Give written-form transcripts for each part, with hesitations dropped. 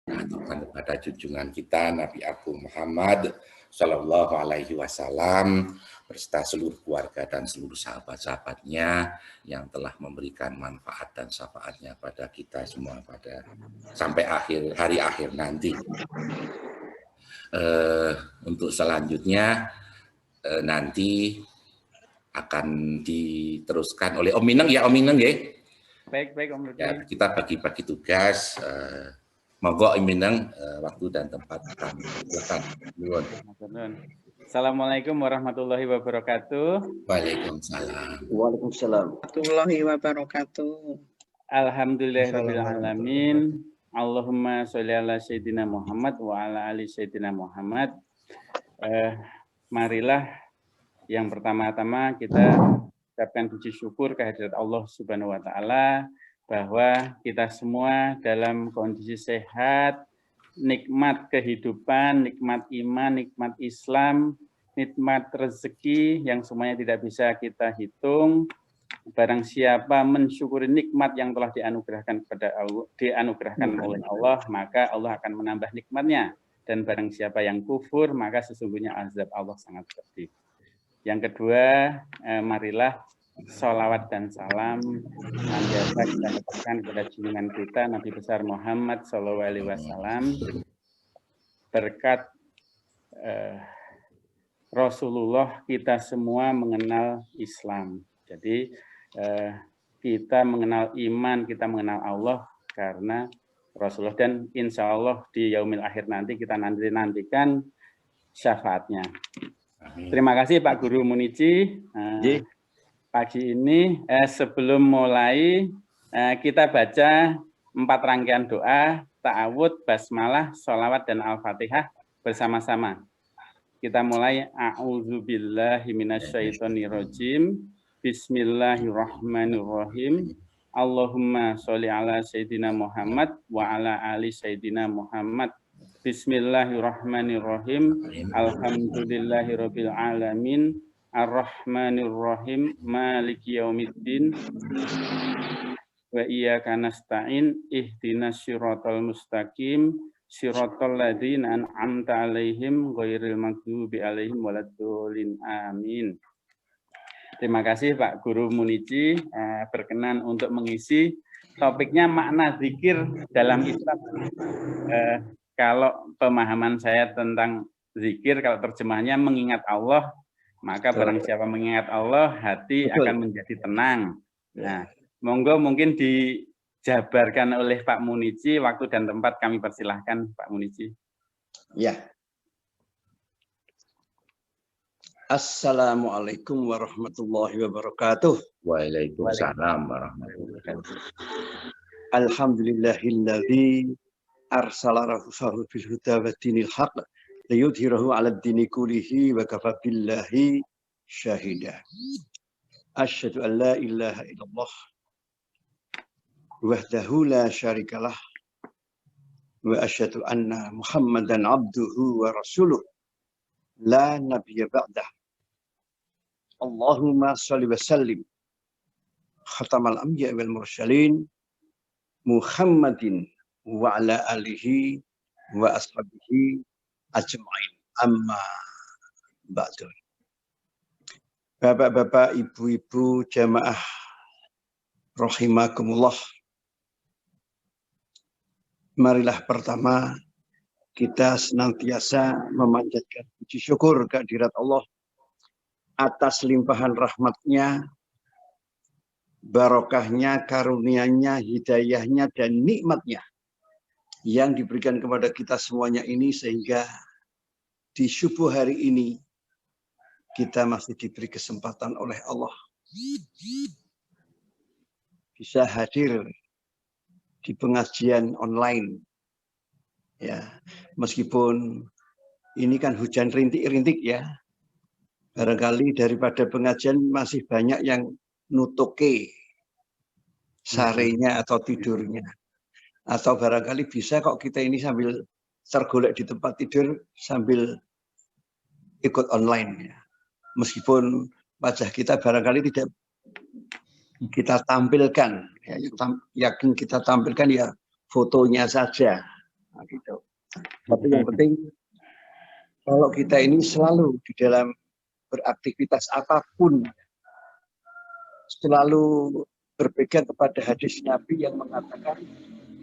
Aturkan kepada junjungan kita Nabi Agung Muhammad Shallallahu Alaihi Wasallam beserta seluruh keluarga dan seluruh sahabat-sahabatnya yang telah memberikan manfaat dan syafaatnya pada kita semua pada sampai hari akhir nanti. Untuk selanjutnya nanti akan diteruskan oleh Om Mineng ya, Om Mineng ya. Baik Om Rudi. Ya, kita bagi-bagi tugas. Monggo Om Mineng, waktu dan tempat kami silakan. Assalamualaikum warahmatullahi wabarakatuh. Waalaikumsalam. Waalaikumsalam warahmatullahi wabarakatuh. Alhamdulillahirabbil alamin. Allahumma sholli ala sayyidina Muhammad wa ala ali sayyidina Muhammad. Marilah yang pertama-tama kita ucapkan puji syukur kehadirat Allah Subhanahu wa taala bahwa kita semua dalam kondisi sehat, nikmat kehidupan, nikmat iman, nikmat Islam, nikmat rezeki yang semuanya tidak bisa kita hitung. Barang siapa mensyukuri nikmat yang telah dianugerahkan oleh Allah, maka Allah akan menambah nikmatnya. Dan barang siapa yang kufur, maka sesungguhnya azab Allah sangat pedih. Yang kedua, marilah sholawat dan salam senantiasa kita katakan kepada junjungan kita Nabi besar Muhammad SAW. Berkat Rasulullah kita semua mengenal Islam. Jadi kita mengenal iman, kita mengenal Allah karena Rasulullah, dan insya Allah di yaumil akhir nanti kita nantikan syafaatnya. Amin. Terima kasih Pak Guru Munici. Pagi ini sebelum mulai kita baca 4 rangkaian doa, ta'awud, basmalah, sholawat, dan al-fatihah bersama-sama. Kita mulai a'udzubillahi minasyaitonirrajim. Bismillahirrahmanirrahim. Allahumma sholli ala sayyidina Muhammad wa ala ali sayyidina Muhammad. Bismillahirrahmanirrahim. Alhamdulillahirabbil alamin. Ar-Rahmanir-Rahim, Maliki Yaumiddin, wa iyyaka nasta'in, ihdinas siratal mustaqim, siratal ladzina an'amta 'alaihim ghairil maghdubi 'alaihim waladdallin. Amin. Terima kasih Pak Guru Munici berkenan untuk mengisi topiknya makna zikir dalam Islam. Kalau pemahaman saya tentang zikir, kalau terjemahnya mengingat Allah, maka barang siapa mengingat Allah, hati akan menjadi tenang. Nah, monggo mungkin dijabarkan oleh Pak Munici, waktu dan tempat kami persilahkan Pak Munici. Ya. Assalamualaikum warahmatullahi wabarakatuh. Waalaikumsalam warahmatullahi wabarakatuh. Alhamdulillahilladzi arsala rasulahu bil huda wa dinil haqq liyudhhirahu 'ala ad-dini kullihi wa kafa billahi syahida. Asyhadu an la ilaha illallah wahdahu la syarikalah wa asyhadu anna Muhammadan abduhu wa rasuluh la nabiyya ba'dah. Allahumma shalli wa sallim khatamal anbiya wal mursalin Muhammadin wa ala alihi wa ashabihi ajma'in, amma ba'du. Bapak-bapak, ibu-ibu, jamaah rahimakumullah. Marilah pertama kita senantiasa memanjatkan puji syukur kehadirat Allah atas limpahan rahmatnya, barokahnya, karunianya, hidayahnya, dan nikmatnya yang diberikan kepada kita semuanya ini, sehingga di subuh hari ini kita masih diberi kesempatan oleh Allah bisa hadir di pengajian online. Ya, meskipun ini kan hujan rintik-rintik ya, barangkali daripada pengajian masih banyak yang nutuke sarenya atau tidurnya. Atau barangkali bisa kok kita ini sambil tergolek di tempat tidur sambil ikut online ya. Meskipun wajah kita barangkali tidak kita tampilkan, ya, yakin kita tampilkan ya fotonya saja Nah, gitu. Tapi yang penting kalau kita ini selalu di dalam beraktivitas apapun selalu berpegang kepada hadis Nabi yang mengatakan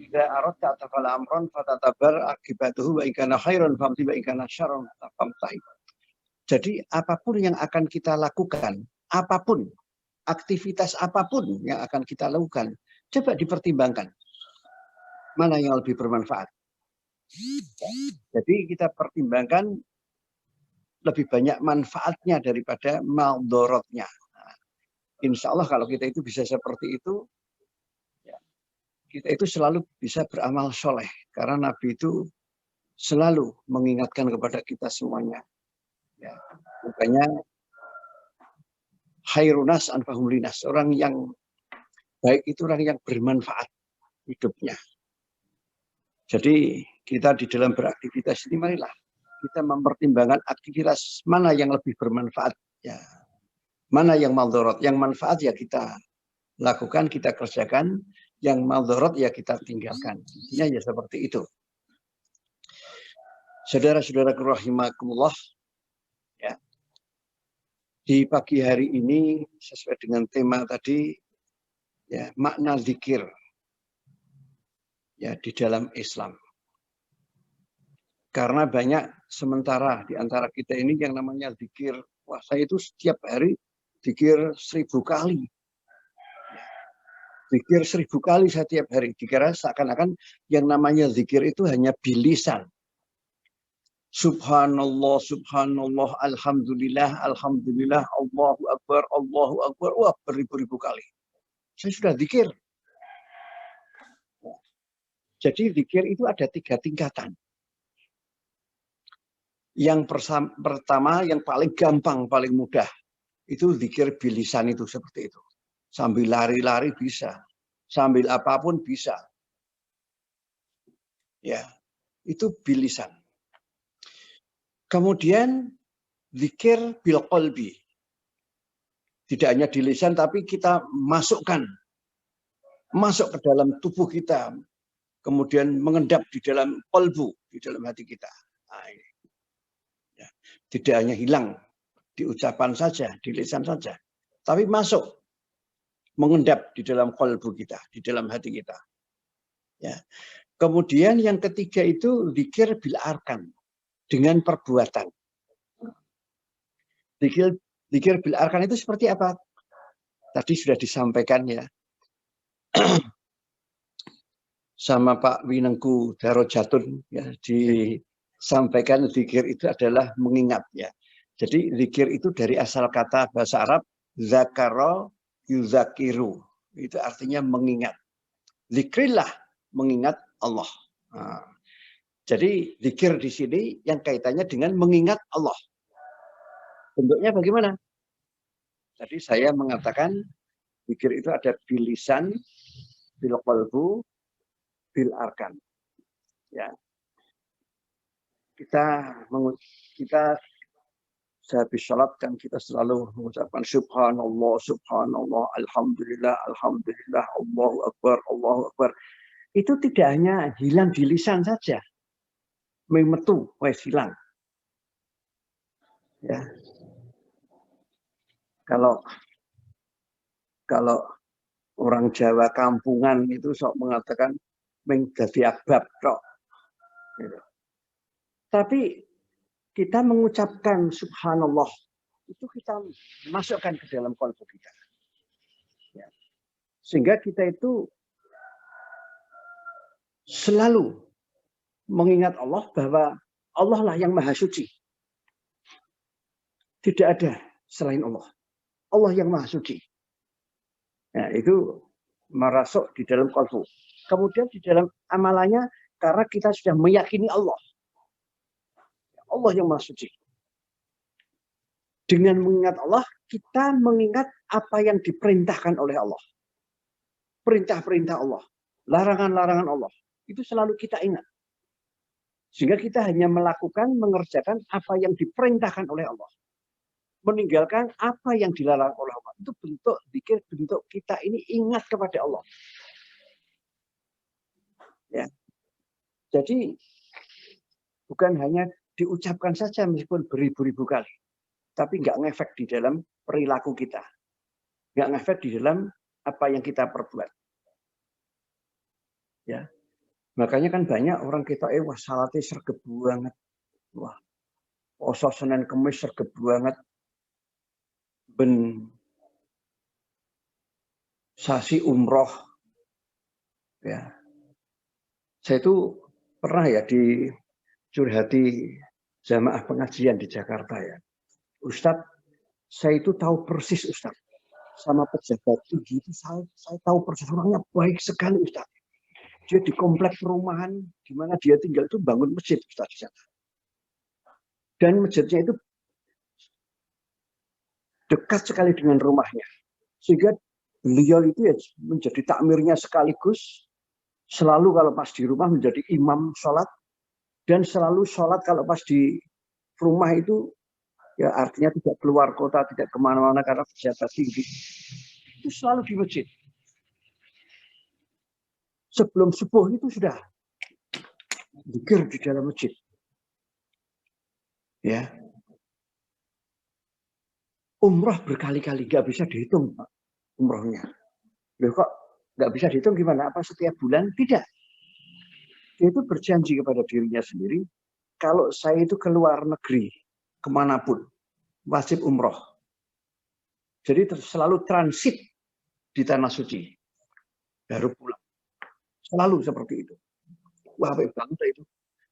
idza aradta tafala amran fatatabar akibatuhu wa in kana khairan famti wa in kana syarran famtahi. Jadi apapun yang akan kita lakukan, apapun aktivitas apapun yang akan kita lakukan, coba dipertimbangkan mana yang lebih bermanfaat. Jadi kita pertimbangkan lebih banyak manfaatnya daripada maldorotnya. Nah, insya Allah kalau kita itu bisa seperti itu, ya, kita itu selalu bisa beramal soleh. Karena Nabi itu selalu mengingatkan kepada kita semuanya. Ya, makanya khairunas anfahum linas. Orang yang baik itu orang yang bermanfaat hidupnya. Jadi kita di dalam beraktivitas ini marilah kita mempertimbangkan aktivitas mana yang lebih bermanfaat, ya, mana yang maldorot. Yang manfaat ya kita lakukan, kita kerjakan. Yang maldorot ya kita tinggalkan. Intinya ya seperti itu. Saudara-saudara rahimakumullah, ya, di pagi hari ini sesuai dengan tema tadi, ya, makna zikir, ya, di dalam Islam. Karena banyak sementara di antara kita ini yang namanya zikir, wah saya itu setiap hari zikir 1000 kali. Zikir 1000 kali setiap hari. Dikira seakan-akan yang namanya zikir itu hanya bilisan. Subhanallah, subhanallah, alhamdulillah, alhamdulillah, Allahu Akbar, Allahu Akbar. Wah, beribu-ribu kali. Saya sudah zikir. Jadi zikir itu ada 3 tingkatan. Yang pertama, yang paling gampang, paling mudah, itu zikir bilisan itu seperti itu. Sambil lari-lari bisa, sambil apapun bisa. Ya, itu bilisan. Kemudian zikir bil qalbi. Tidak hanya di lisan tapi kita masukkan masuk ke dalam tubuh kita. Kemudian mengendap di dalam qalbu, di dalam hati kita. Nah, ini. Ya, tidak hanya hilang di ucapan saja, di lisan saja. Tapi masuk mengendap di dalam qalbu kita, di dalam hati kita. Ya. Kemudian yang ketiga itu zikir bil arkan. Dengan perbuatan. Zikir bil arkan itu seperti apa? Tadi sudah disampaikan ya. Sama Pak Winengku Darojatun ya, disampaikan zikir itu adalah mengingat ya. Jadi zikir itu dari asal kata bahasa Arab zakaro yuzakiru. Itu artinya mengingat. Zikrillah, mengingat Allah. Nah, jadi zikir di sini yang kaitannya dengan mengingat Allah. Bentuknya bagaimana? Tadi saya mengatakan zikir itu ada bilisan, bil qalbu, bil arkan. Ya. Kita sehabis salat kan kita selalu mengucapkan subhanallah, subhanallah, alhamdulillah, alhamdulillah, Allahu akbar, Allahu akbar. Itu tidak hanya hilang di lisan saja. Memetu, wes hilang. Ya. Kalau orang Jawa kampungan itu sok mengatakan menjadi abab tok. Gitu. Tapi kita mengucapkan subhanallah itu kita masukkan ke dalam kalbu kita. Ya. Sehingga kita itu selalu mengingat Allah bahwa Allah lah yang maha suci. Tidak ada selain Allah. Allah yang maha suci. Nah, itu merasuk di dalam kalbu. Kemudian di dalam amalannya karena kita sudah meyakini Allah. Allah yang maha suci. Dengan mengingat Allah, kita mengingat apa yang diperintahkan oleh Allah. Perintah-perintah Allah. Larangan-larangan Allah. Itu selalu kita ingat. Sehingga kita hanya melakukan, mengerjakan apa yang diperintahkan oleh Allah. Meninggalkan apa yang dilarang oleh Allah. Itu bentuk zikir, bentuk kita ini ingat kepada Allah. Ya. Jadi bukan hanya diucapkan saja meskipun beribu-ribu kali, tapi nggak ngefek di dalam perilaku kita, nggak ngefek di dalam apa yang kita perbuat. Ya, makanya kan banyak orang kita, wah salatnya sergap banget, wah poso Senin Kemis sergap banget, ben sasi umroh, ya. Saya itu pernah ya dicurhati jamaah pengajian di Jakarta ya. Ustadz, saya itu tahu persis Ustadz. Sama pejabat tinggi itu saya tahu persis, orangnya baik sekali Ustadz. Dia di kompleks perumahan di mana dia tinggal itu bangun masjid Ustadz. Dan masjidnya itu dekat sekali dengan rumahnya. Sehingga beliau itu ya menjadi takmirnya sekaligus. Selalu kalau pas di rumah menjadi imam sholat. Dan selalu sholat kalau pas di rumah itu, ya artinya tidak keluar kota, tidak kemana-mana karena pejabat tinggi. Itu selalu di masjid. Sebelum subuh itu sudah zikir di dalam masjid. Ya. Umroh berkali-kali, nggak bisa dihitung Pak, umrohnya. Loh kok nggak bisa dihitung gimana? Apa setiap bulan? Tidak. Dia itu berjanji kepada dirinya sendiri, kalau saya itu keluar negeri, kemanapun, wajib umroh. Jadi selalu transit di tanah suci, baru pulang. Selalu seperti itu. Wah, baik banget itu.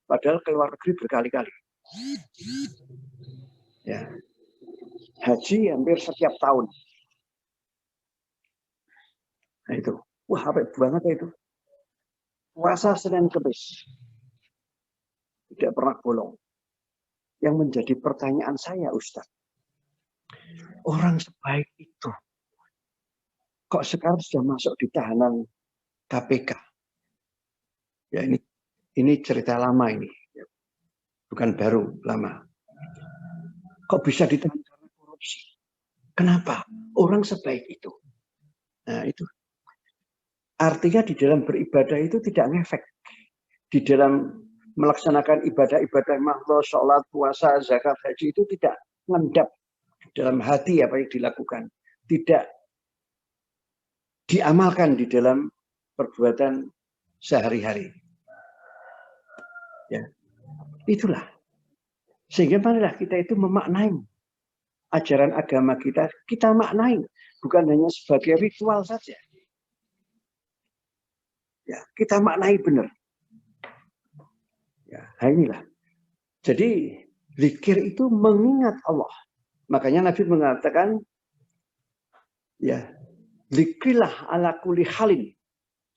Padahal keluar negeri berkali-kali. Ya. Haji hampir setiap tahun. Nah itu. Wah, baik banget itu. Puasa Senin Kemis. Tidak pernah bolong. Yang menjadi pertanyaan saya, Ustaz. Orang sebaik itu. Kok sekarang sudah masuk di tahanan KPK? Ya ini cerita lama ini. Bukan baru, lama. Kok bisa ditahan karena korupsi? Kenapa? Orang sebaik itu. Nah itu. Artinya di dalam beribadah itu tidak ngefek. Di dalam melaksanakan ibadah-ibadah makhluk, sholat, puasa, zakat, haji itu tidak ngendap dalam hati apa yang dilakukan. Tidak diamalkan di dalam perbuatan sehari-hari. Ya, itulah. Sehingga marilah kita itu memaknai ajaran agama kita maknai. Bukan hanya sebagai ritual saja. Ya, kita maknai benar. Ya, inilah. Jadi zikir itu mengingat Allah. Makanya Nabi mengatakan, ya, zikirlah ala kulli halin.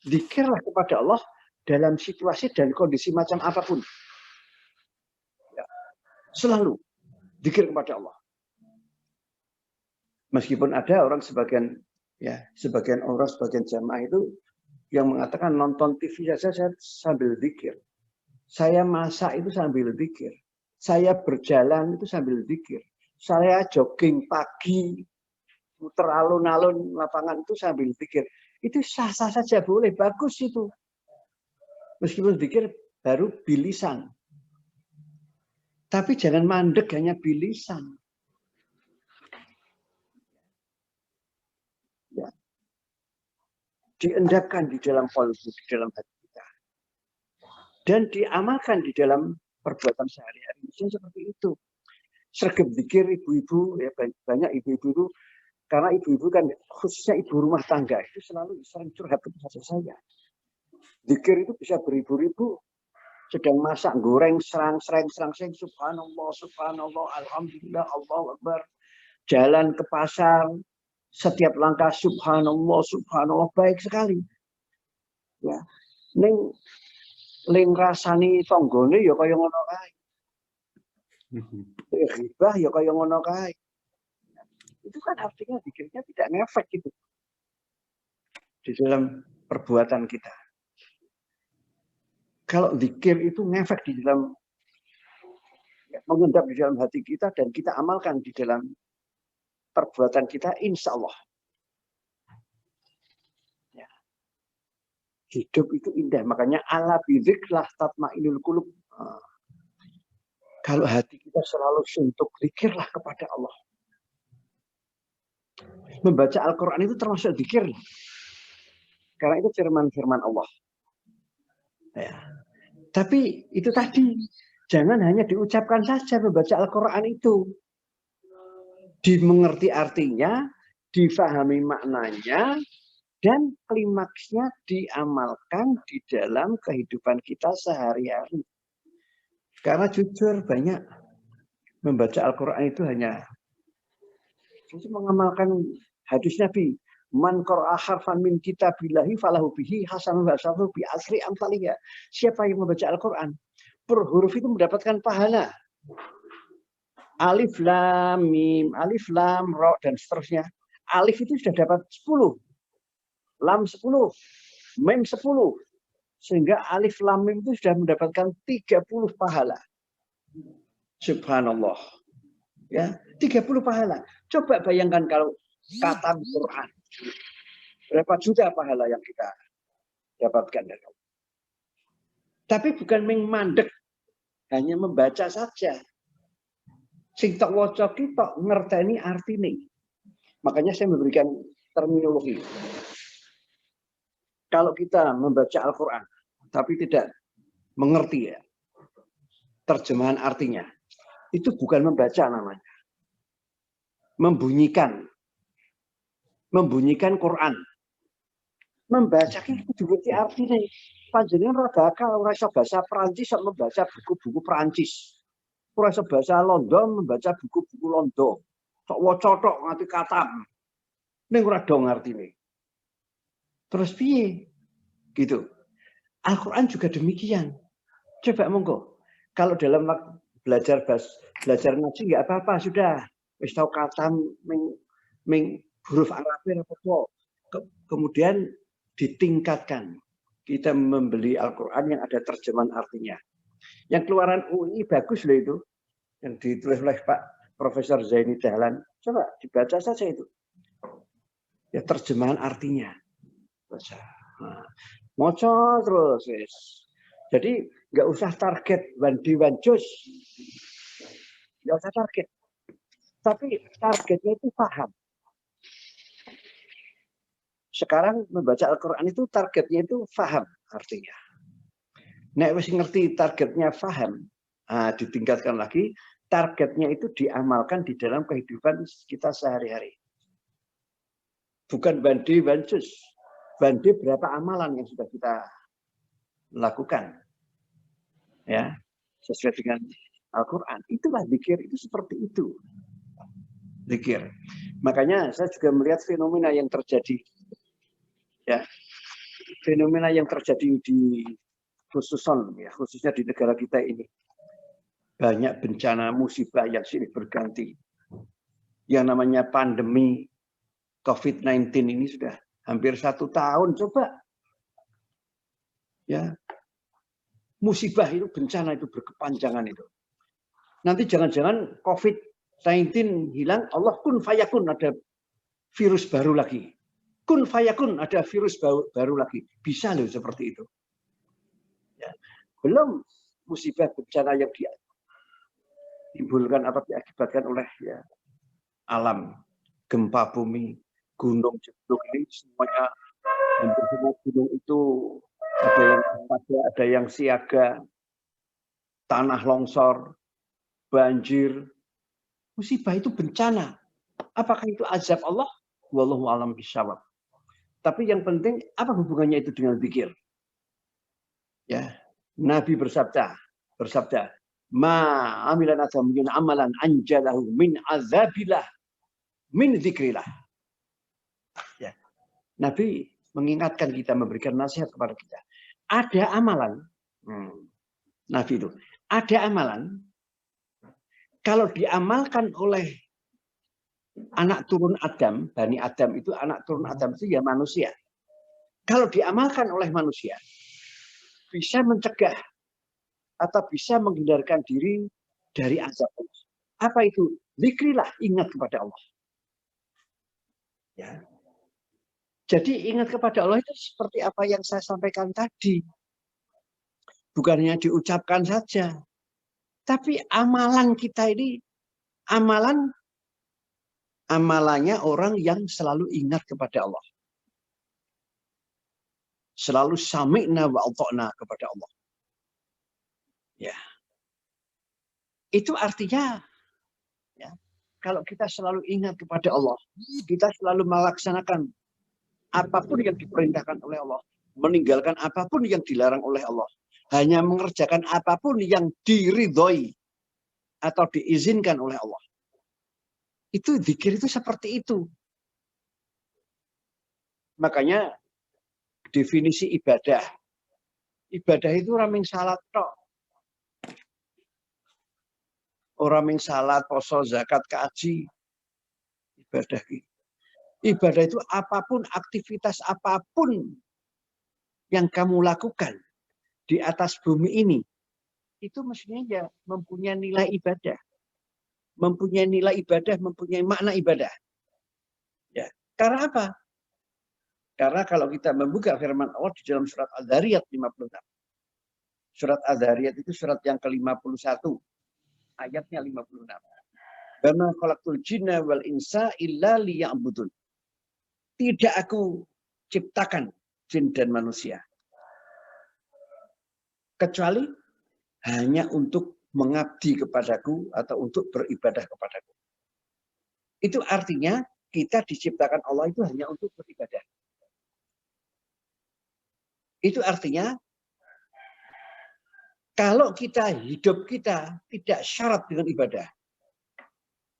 Zikirlah kepada Allah dalam situasi dan kondisi macam apapun. Ya, selalu zikir kepada Allah. Meskipun ada orang sebagian jamaah itu yang mengatakan nonton TV saja sambil zikir. Saya masak itu sambil zikir. Saya berjalan itu sambil zikir. Saya jogging pagi, muter alun-alun lapangan itu sambil zikir. Itu sah-sah saja boleh, bagus itu. Meskipun zikir baru bilisan. Tapi jangan mandek hanya bilisan. Ya. Diendapkan di dalam qalbu, di dalam hati kita. Dan diamalkan di dalam perbuatan sehari-hari. Misalnya seperti itu. Sergap zikir ibu-ibu, ya banyak ibu-ibu itu, karena ibu-ibu kan khususnya ibu rumah tangga itu selalu sering curhat kepada saya. Zikir itu bisa beribu-ribu. Sedang masak, goreng, serang, subhanallah, subhanallah, alhamdulillah, Allahu Akbar. Jalan ke pasar, setiap langkah subhanallah, subhanallah, baik sekali. Ya. Ning rasani tonggone ya kaya ngono kae. Ghibah ya kaya ngono kae. Itu kan artinya zikirnya tidak ngefek gitu. Di dalam perbuatan kita. Kalau zikir itu ngefek di dalam, mengendap di dalam hati kita dan kita amalkan di dalam perbuatan kita, insya Allah. Ya. Hidup itu indah, makanya ala bidzikrillah tatma'innul qulub. Kalau hati kita selalu suntuk, zikirlah kepada Allah. Membaca Al-Quran itu termasuk zikir. Karena itu firman-firman Allah. Ya. Tapi itu tadi, jangan hanya diucapkan saja membaca Al-Quran itu. Dimengerti artinya, difahami maknanya, dan klimaksnya diamalkan di dalam kehidupan kita sehari-hari. Karena jujur banyak membaca Al-Quran itu hanya mengamalkan hadis Nabi. Man qara'a harfan min kitabillahi falahu bihi hasanun wa asyru bi asri amsalihha. Siapa yang membaca Al-Quran per huruf itu mendapatkan pahala. Alif lam mim, alif lam ra dan seterusnya. Alif itu sudah dapat 10. Lam 10, mim 10. Sehingga alif lam mim itu sudah mendapatkan 30 pahala. Subhanallah. Ya, 30 pahala. Coba bayangkan kalau khatam Quran. Berapa juta pahala yang kita dapatkan dari Allah. Tapi bukan mandek, hanya membaca saja. Sing tok waca ki tok ngerteni artine. Makanya saya memberikan terminologi. Kalau kita membaca Al-Quran tapi tidak mengerti ya terjemahan artinya, itu bukan membaca namanya. Membunyikan Quran. Membaca itu juga artinya. Panjenengan ora bakal ora iso bahasa Perancis sok membaca buku-buku Perancis. Ora iso bahasa Londo membaca buku-buku Londo. Sok waca tok nganti katam. Ning ora dong artine. Terus piye? Gitu. Al-Quran juga demikian. Coba monggo. Kalau dalam belajar ngaji nggak apa-apa sudah. Wis tahu kata ming huruf Arabnya apa. Kemudian ditingkatkan. Kita membeli Al-Quran yang ada terjemahan artinya. Yang keluaran UI bagus loh itu. Yang ditulis oleh Pak Profesor Zaini Dahlan. Coba dibaca saja itu. Ya terjemahan artinya. Baca. Nah, moco terus. Yes. Jadi nggak usah target one juz. Nggak usah target. Tapi targetnya itu paham. Sekarang membaca Al-Quran itu targetnya itu faham artinya. Nek wis ngerti targetnya faham, ditingkatkan lagi, targetnya itu diamalkan di dalam kehidupan kita sehari-hari. Bukan bandi banjus. Bandi berapa amalan yang sudah kita lakukan. Ya, sesuai dengan Al-Quran. Itulah zikir, itu seperti itu. Zikir. Makanya saya juga melihat fenomena yang terjadi. Ya, fenomena yang terjadi di khususnya di negara kita ini. Banyak bencana musibah yang silih berganti. Yang namanya pandemi COVID-19 ini sudah hampir 1 tahun. Coba. Ya, musibah itu, bencana itu berkepanjangan itu. Nanti jangan-jangan COVID-19 hilang, Allah kun fayakun, ada virus baru lagi. Kun fayakun, ada virus baru lagi. Bisa loh seperti itu. Ya. Belum musibah bencana yang ditimbulkan atau diakibatkan oleh ya, alam, gempa bumi, gunung jebol ini semuanya, hampir semua gunung itu ada yang siaga, tanah longsor, banjir, musibah itu bencana. Apakah itu azab Allah? Wallahu a'lam bishawab. Tapi yang penting apa hubungannya itu dengan zikir? Ya, Nabi bersabda, "Ma amilan atamin amalan anjalahu min azabillah min zikrillah." Ya. Nabi mengingatkan kita, memberikan nasihat kepada kita. Ada amalan, Nabi itu, ada amalan kalau diamalkan oleh anak turun Adam, Bani Adam itu, anak turun Adam itu ya manusia. Kalau diamalkan oleh manusia, bisa mencegah atau bisa menghindarkan diri dari azab Allah. Apa itu? Zikrilah, ingat kepada Allah. Ya. Jadi ingat kepada Allah itu seperti apa yang saya sampaikan tadi. Bukan hanya diucapkan saja, Tapi amalan kita ini, amalannya orang yang selalu ingat kepada Allah. Selalu sami'na wa ata'na kepada Allah. Ya. Itu artinya, ya, kalau kita selalu ingat kepada Allah, kita selalu melaksanakan apapun yang diperintahkan oleh Allah, meninggalkan apapun yang dilarang oleh Allah, hanya mengerjakan apapun yang diridhoi atau diizinkan oleh Allah. Itu zikir itu seperti itu. Makanya definisi ibadah. Ibadah itu raming salat tok. Orang yang salat, poso, zakat, kaji. Ibadah. Ibadah itu apapun, aktivitas apapun yang kamu lakukan di atas bumi ini, itu mestinya ya mempunyai nilai ibadah. Mempunyai nilai ibadah, mempunyai makna ibadah. Ya. Karena apa? Karena kalau kita membuka firman Allah di dalam surat Al-Dhariyat 56. Surat Al-Dhariyat itu surat yang ke-51. Ayatnya 56. Karena khalaqtul jinna wal insa illa liya'budun. Tidak aku ciptakan jin dan manusia. Kecuali hanya untuk mengabdi kepadaku atau untuk beribadah kepadaku. Itu artinya kita diciptakan Allah itu hanya untuk beribadah. Itu artinya kalau hidup kita tidak syarat dengan ibadah,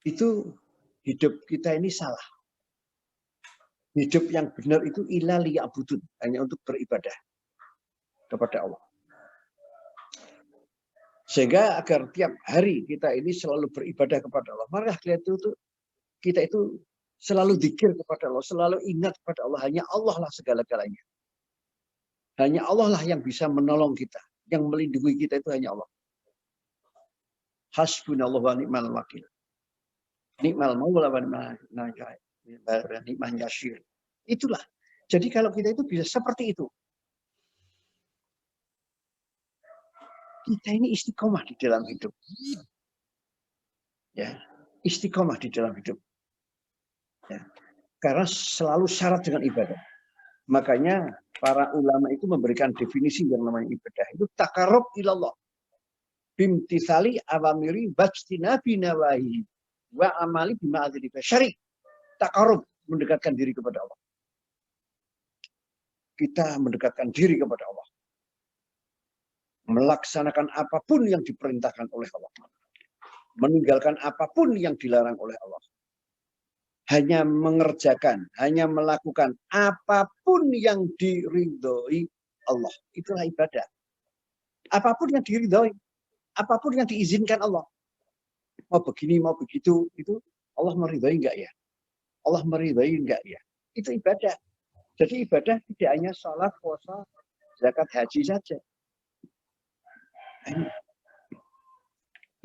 itu hidup kita ini salah. Hidup yang benar itu illa liya'budun, hanya untuk beribadah kepada Allah. Sehingga agar tiap hari kita ini selalu beribadah kepada Allah. Maka kita itu selalu zikir kepada Allah, selalu ingat kepada Allah. Hanya Allah lah segala-galanya. Hanya Allah lah yang bisa menolong kita. Yang melindungi kita itu hanya Allah. Hasbunallah wa ni'mal wakil. Ni'mal maula wa ni'mal yashir. Itulah. Jadi kalau kita itu bisa seperti itu. Kita ini istiqomah di dalam hidup. Ya, istiqomah di dalam hidup. Ya. Karena selalu syarat dengan ibadah. Makanya para ulama itu memberikan definisi yang namanya ibadah. Itu takarrub ilallah. Bimtisali awamiri bajtinabi nawahi. Wa amali bima'adili basyari. Takarrub, mendekatkan diri kepada Allah. Kita mendekatkan diri kepada Allah. Melaksanakan apapun yang diperintahkan oleh Allah. Meninggalkan apapun yang dilarang oleh Allah. Hanya mengerjakan, hanya melakukan apapun yang diridhoi Allah. Itulah ibadah. Apapun yang diridhoi, apapun yang diizinkan Allah. Mau begini, mau begitu, itu Allah meridhoi enggak ya? Allah meridhoi enggak ya? Itu ibadah. Jadi ibadah tidak hanya sholat, puasa, zakat, haji saja.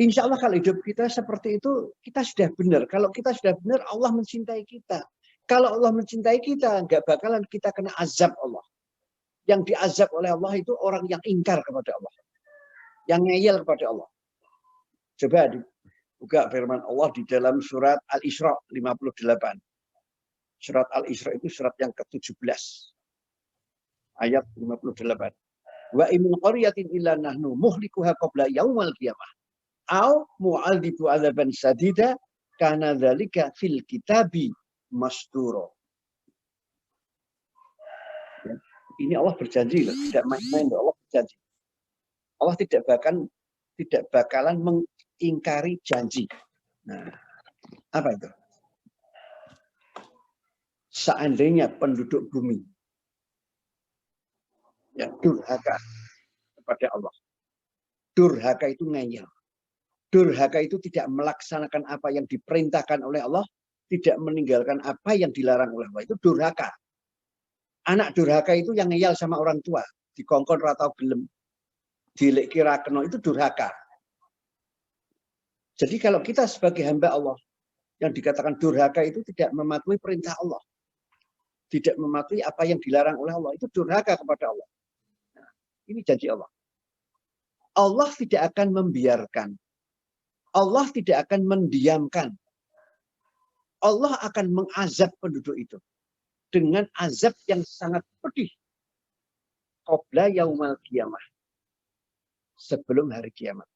Insya Allah kalau hidup kita seperti itu, kita sudah benar. Kalau kita sudah benar, Allah mencintai kita. Kalau Allah mencintai kita, nggak bakalan kita kena azab Allah. Yang diazab oleh Allah itu orang yang ingkar kepada Allah. Yang ngeyel kepada Allah. Coba buka firman Allah di dalam surat Al-Isra 58. Surat Al-Isra itu surat yang ke-17. Ayat 58. Wa imin qaryatin illa nahnu muhlikuha qabla yaumal qiyamah. Au mu'aldibu adzaban sadida kana dzalika fil kitabi masturo. Ya. Ini Allah berjanji loh, tidak main-main loh, Allah berjanji. Allah tidak bakalan mengingkari janji. Nah, apa itu? Seandainya penduduk bumi ya durhaka kepada Allah. Durhaka itu ngeyel. Durhaka itu tidak melaksanakan apa yang diperintahkan oleh Allah, tidak meninggalkan apa yang dilarang oleh Allah. Itu durhaka. Anak durhaka itu yang ngeyel sama orang tua, dikongkon ratau gelem, dilek kira kena, itu durhaka. Jadi kalau kita sebagai hamba Allah yang dikatakan durhaka itu tidak mematuhi perintah Allah, tidak mematuhi apa yang dilarang oleh Allah, itu durhaka kepada Allah. Nah, ini janji Allah. Allah tidak akan membiarkan Allah tidak akan mendiamkan. Allah akan mengazab penduduk itu dengan azab yang sangat pedih. Qabla yaumal qiyamah. Sebelum hari kiamat.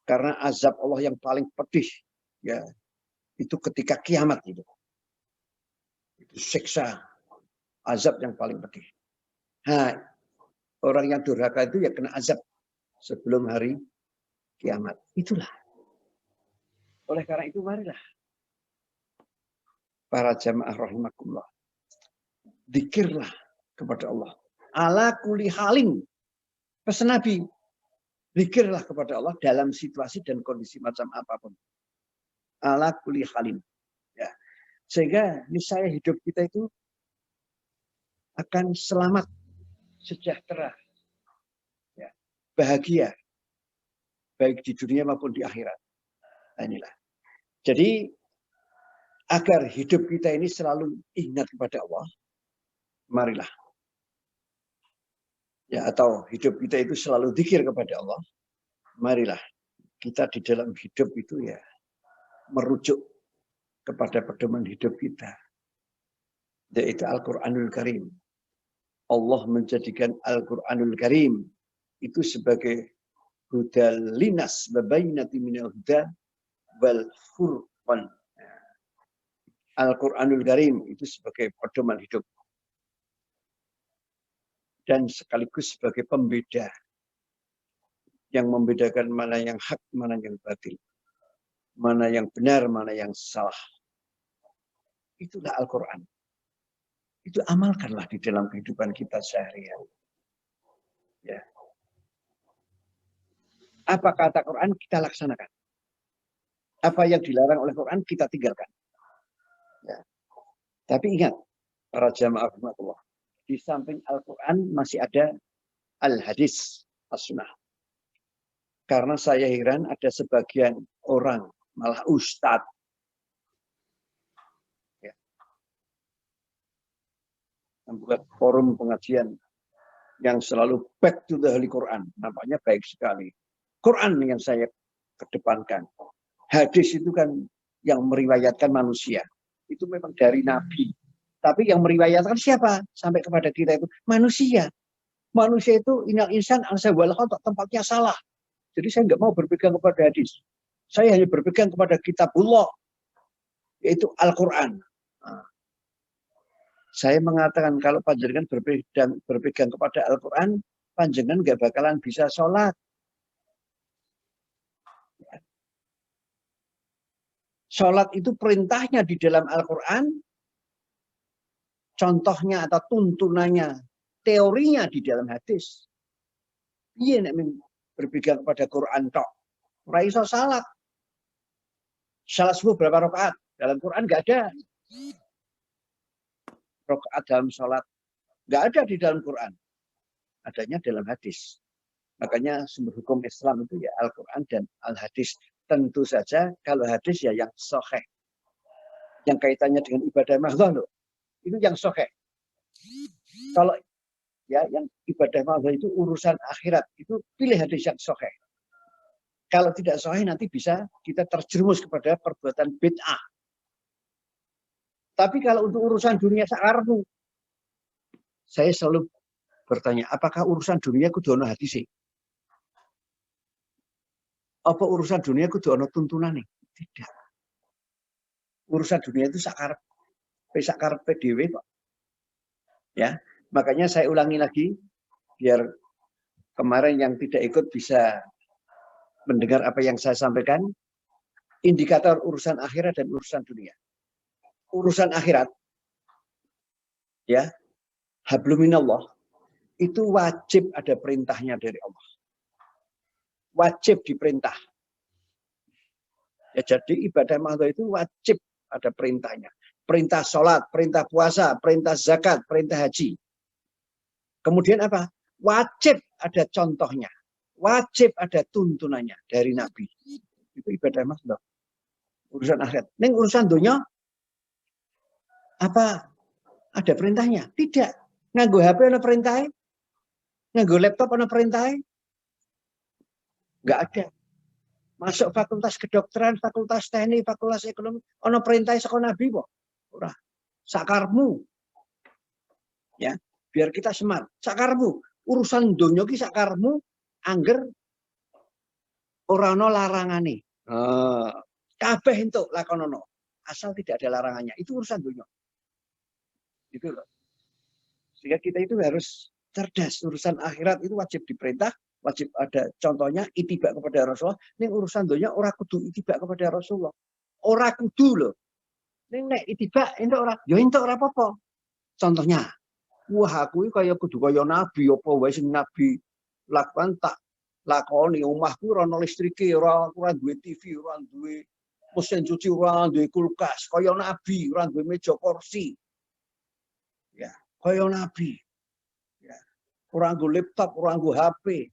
Karena azab Allah yang paling pedih, ya, itu ketika kiamat itu. Itu siksa, azab yang paling pedih. Nah, orang yang durhaka itu ya kena azab sebelum hari kiamat. Itulah. Oleh karena itu marilah para jamaah rahimakumullah, dzikirlah kepada Allah. Ala kulli halin. Pesan Nabi, dzikirlah kepada Allah dalam situasi dan kondisi macam apapun. Ala kulli halin. Ya. Sehingga niscaya hidup kita itu akan selamat, sejahtera, ya, bahagia, baik di dunia maupun di akhirat. Nah, inilah. Jadi agar hidup kita ini selalu ingat kepada Allah, marilah. Ya, atau hidup kita itu selalu dzikir kepada Allah, marilah kita di dalam hidup itu ya merujuk kepada pedoman hidup kita, yaitu Al-Quranul Karim. Allah menjadikan Al-Quranul Karim itu sebagai hudal linas babainati minal huda wal furqan. Al-Quranul Karim itu sebagai pedoman hidup dan sekaligus sebagai pembeda yang membedakan mana yang hak, mana yang batil, mana yang benar, mana yang salah. Itulah Al-Quran. Itu amalkanlah di dalam kehidupan kita sehari-hari. Ya. Apa kata Quran kita laksanakan. Apa yang dilarang oleh Quran kita tinggalkan. Ya. Tapi ingat, para jamaah rahmatullah, di samping Al-Quran masih ada Al-Hadis, As-Sunnah. Karena saya heran ada sebagian orang, malah ustadz, ya, membuat forum pengajian yang selalu back to the Holy Quran. Nampaknya baik sekali. Quran yang saya kedepankan. Hadis itu kan yang meriwayatkan manusia. Itu memang dari Nabi. Tapi yang meriwayatkan siapa? Sampai kepada kita itu manusia. Manusia itu inal insan al-sawal khotok, tempatnya salah. Jadi saya nggak mau berpegang kepada hadis. Saya hanya berpegang kepada kitabullah, yaitu Al-Quran. Nah, saya mengatakan kalau panjenengan berpegang kepada Al-Quran, panjenengan nggak bakalan bisa sholat. Sholat itu perintahnya di dalam Al-Quran, contohnya atau tuntunannya, teorinya di dalam hadis. Iya, nek berpegang kepada Quran tok. Ora iso salat. Salat subuh berapa rakaat? Dalam Quran nggak ada. Rakaat dalam salat nggak ada di dalam Quran. Adanya dalam hadis. Makanya sumber hukum Islam itu ya Al-Quran dan Al-Hadis. Tentu saja kalau hadis ya yang sahih. Yang kaitannya dengan ibadah mahdoh loh. Itu yang sahih. Kalau ya yang ibadah mahdoh itu urusan akhirat, itu pilih hadis yang sahih. Kalau tidak sahih nanti bisa kita terjerumus kepada perbuatan bid'ah. Tapi kalau untuk urusan dunia sakarmu, saya selalu bertanya, apakah urusan dunia kudu ono hadis? Apa urusan dunia kudu ono tuntunane? Tidak. Urusan dunia itu sakarep dhewe kok. Ya, makanya saya ulangi lagi biar kemarin yang tidak ikut bisa mendengar apa yang saya sampaikan. Indikator urusan akhirat dan urusan dunia. Urusan akhirat, ya, habluminallah, itu wajib ada perintahnya dari Allah. Wajib diperintah. Ya, jadi ibadah mahdoh itu wajib ada perintahnya. Perintah sholat, perintah puasa, perintah zakat, perintah haji. Kemudian apa? Wajib ada contohnya. Wajib ada tuntunannya dari Nabi. Itu ibadah mahdoh. Urusan akhirat. Ini urusan dunia, apa ada perintahnya? Tidak. Nganggo HP ada perintahnya? Nganggo laptop ada perintahnya? Enggak ada. Masuk fakultas kedokteran, fakultas teknik, fakultas ekonomi, ono perintah saka Nabi kok. Ora. Sakarmu. Ya, biar kita smart. Sakarmu, urusan donya ki sakarmu angger ora ono larangane. Kabeh entuk lakonono. Asal tidak ada larangannya. Itu urusan donya. Itu loh. Sehingga kita itu harus cerdas. Urusan akhirat itu wajib diperintah, wajib ada contohnya itibak kepada Rasulullah. Ning urusan donya ora kudu itibak kepada Rasulullah. Ora kudu loh. Ning nek itibak entuk ora, ya entuk ora apa-apa. Contohnya, wah aku kaya kudu kaya nabi apa wae sing nabi lakukan tak lakoni. Omahku ora ono listrike, ora duwe TV, ora duwe mesin cuci, ora duwe kulkas, kaya nabi, ora duwe meja kursi. Ya, kaya nabi. Ya. Ora nggo laptop, ora nggo HP.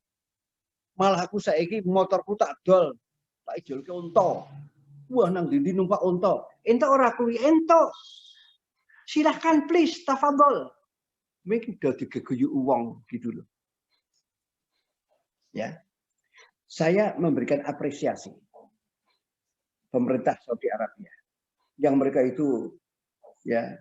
Malah aku saiki motorku tak dol, tak ijolke unta. Wah nang ndi numpak unta. Entuk ora kuwi entuk. Silahkan please tafadhol. Miki dadi geguyu wong gitu loh. Ya. Saya memberikan apresiasi pemerintah Saudi Arabia yang mereka itu ya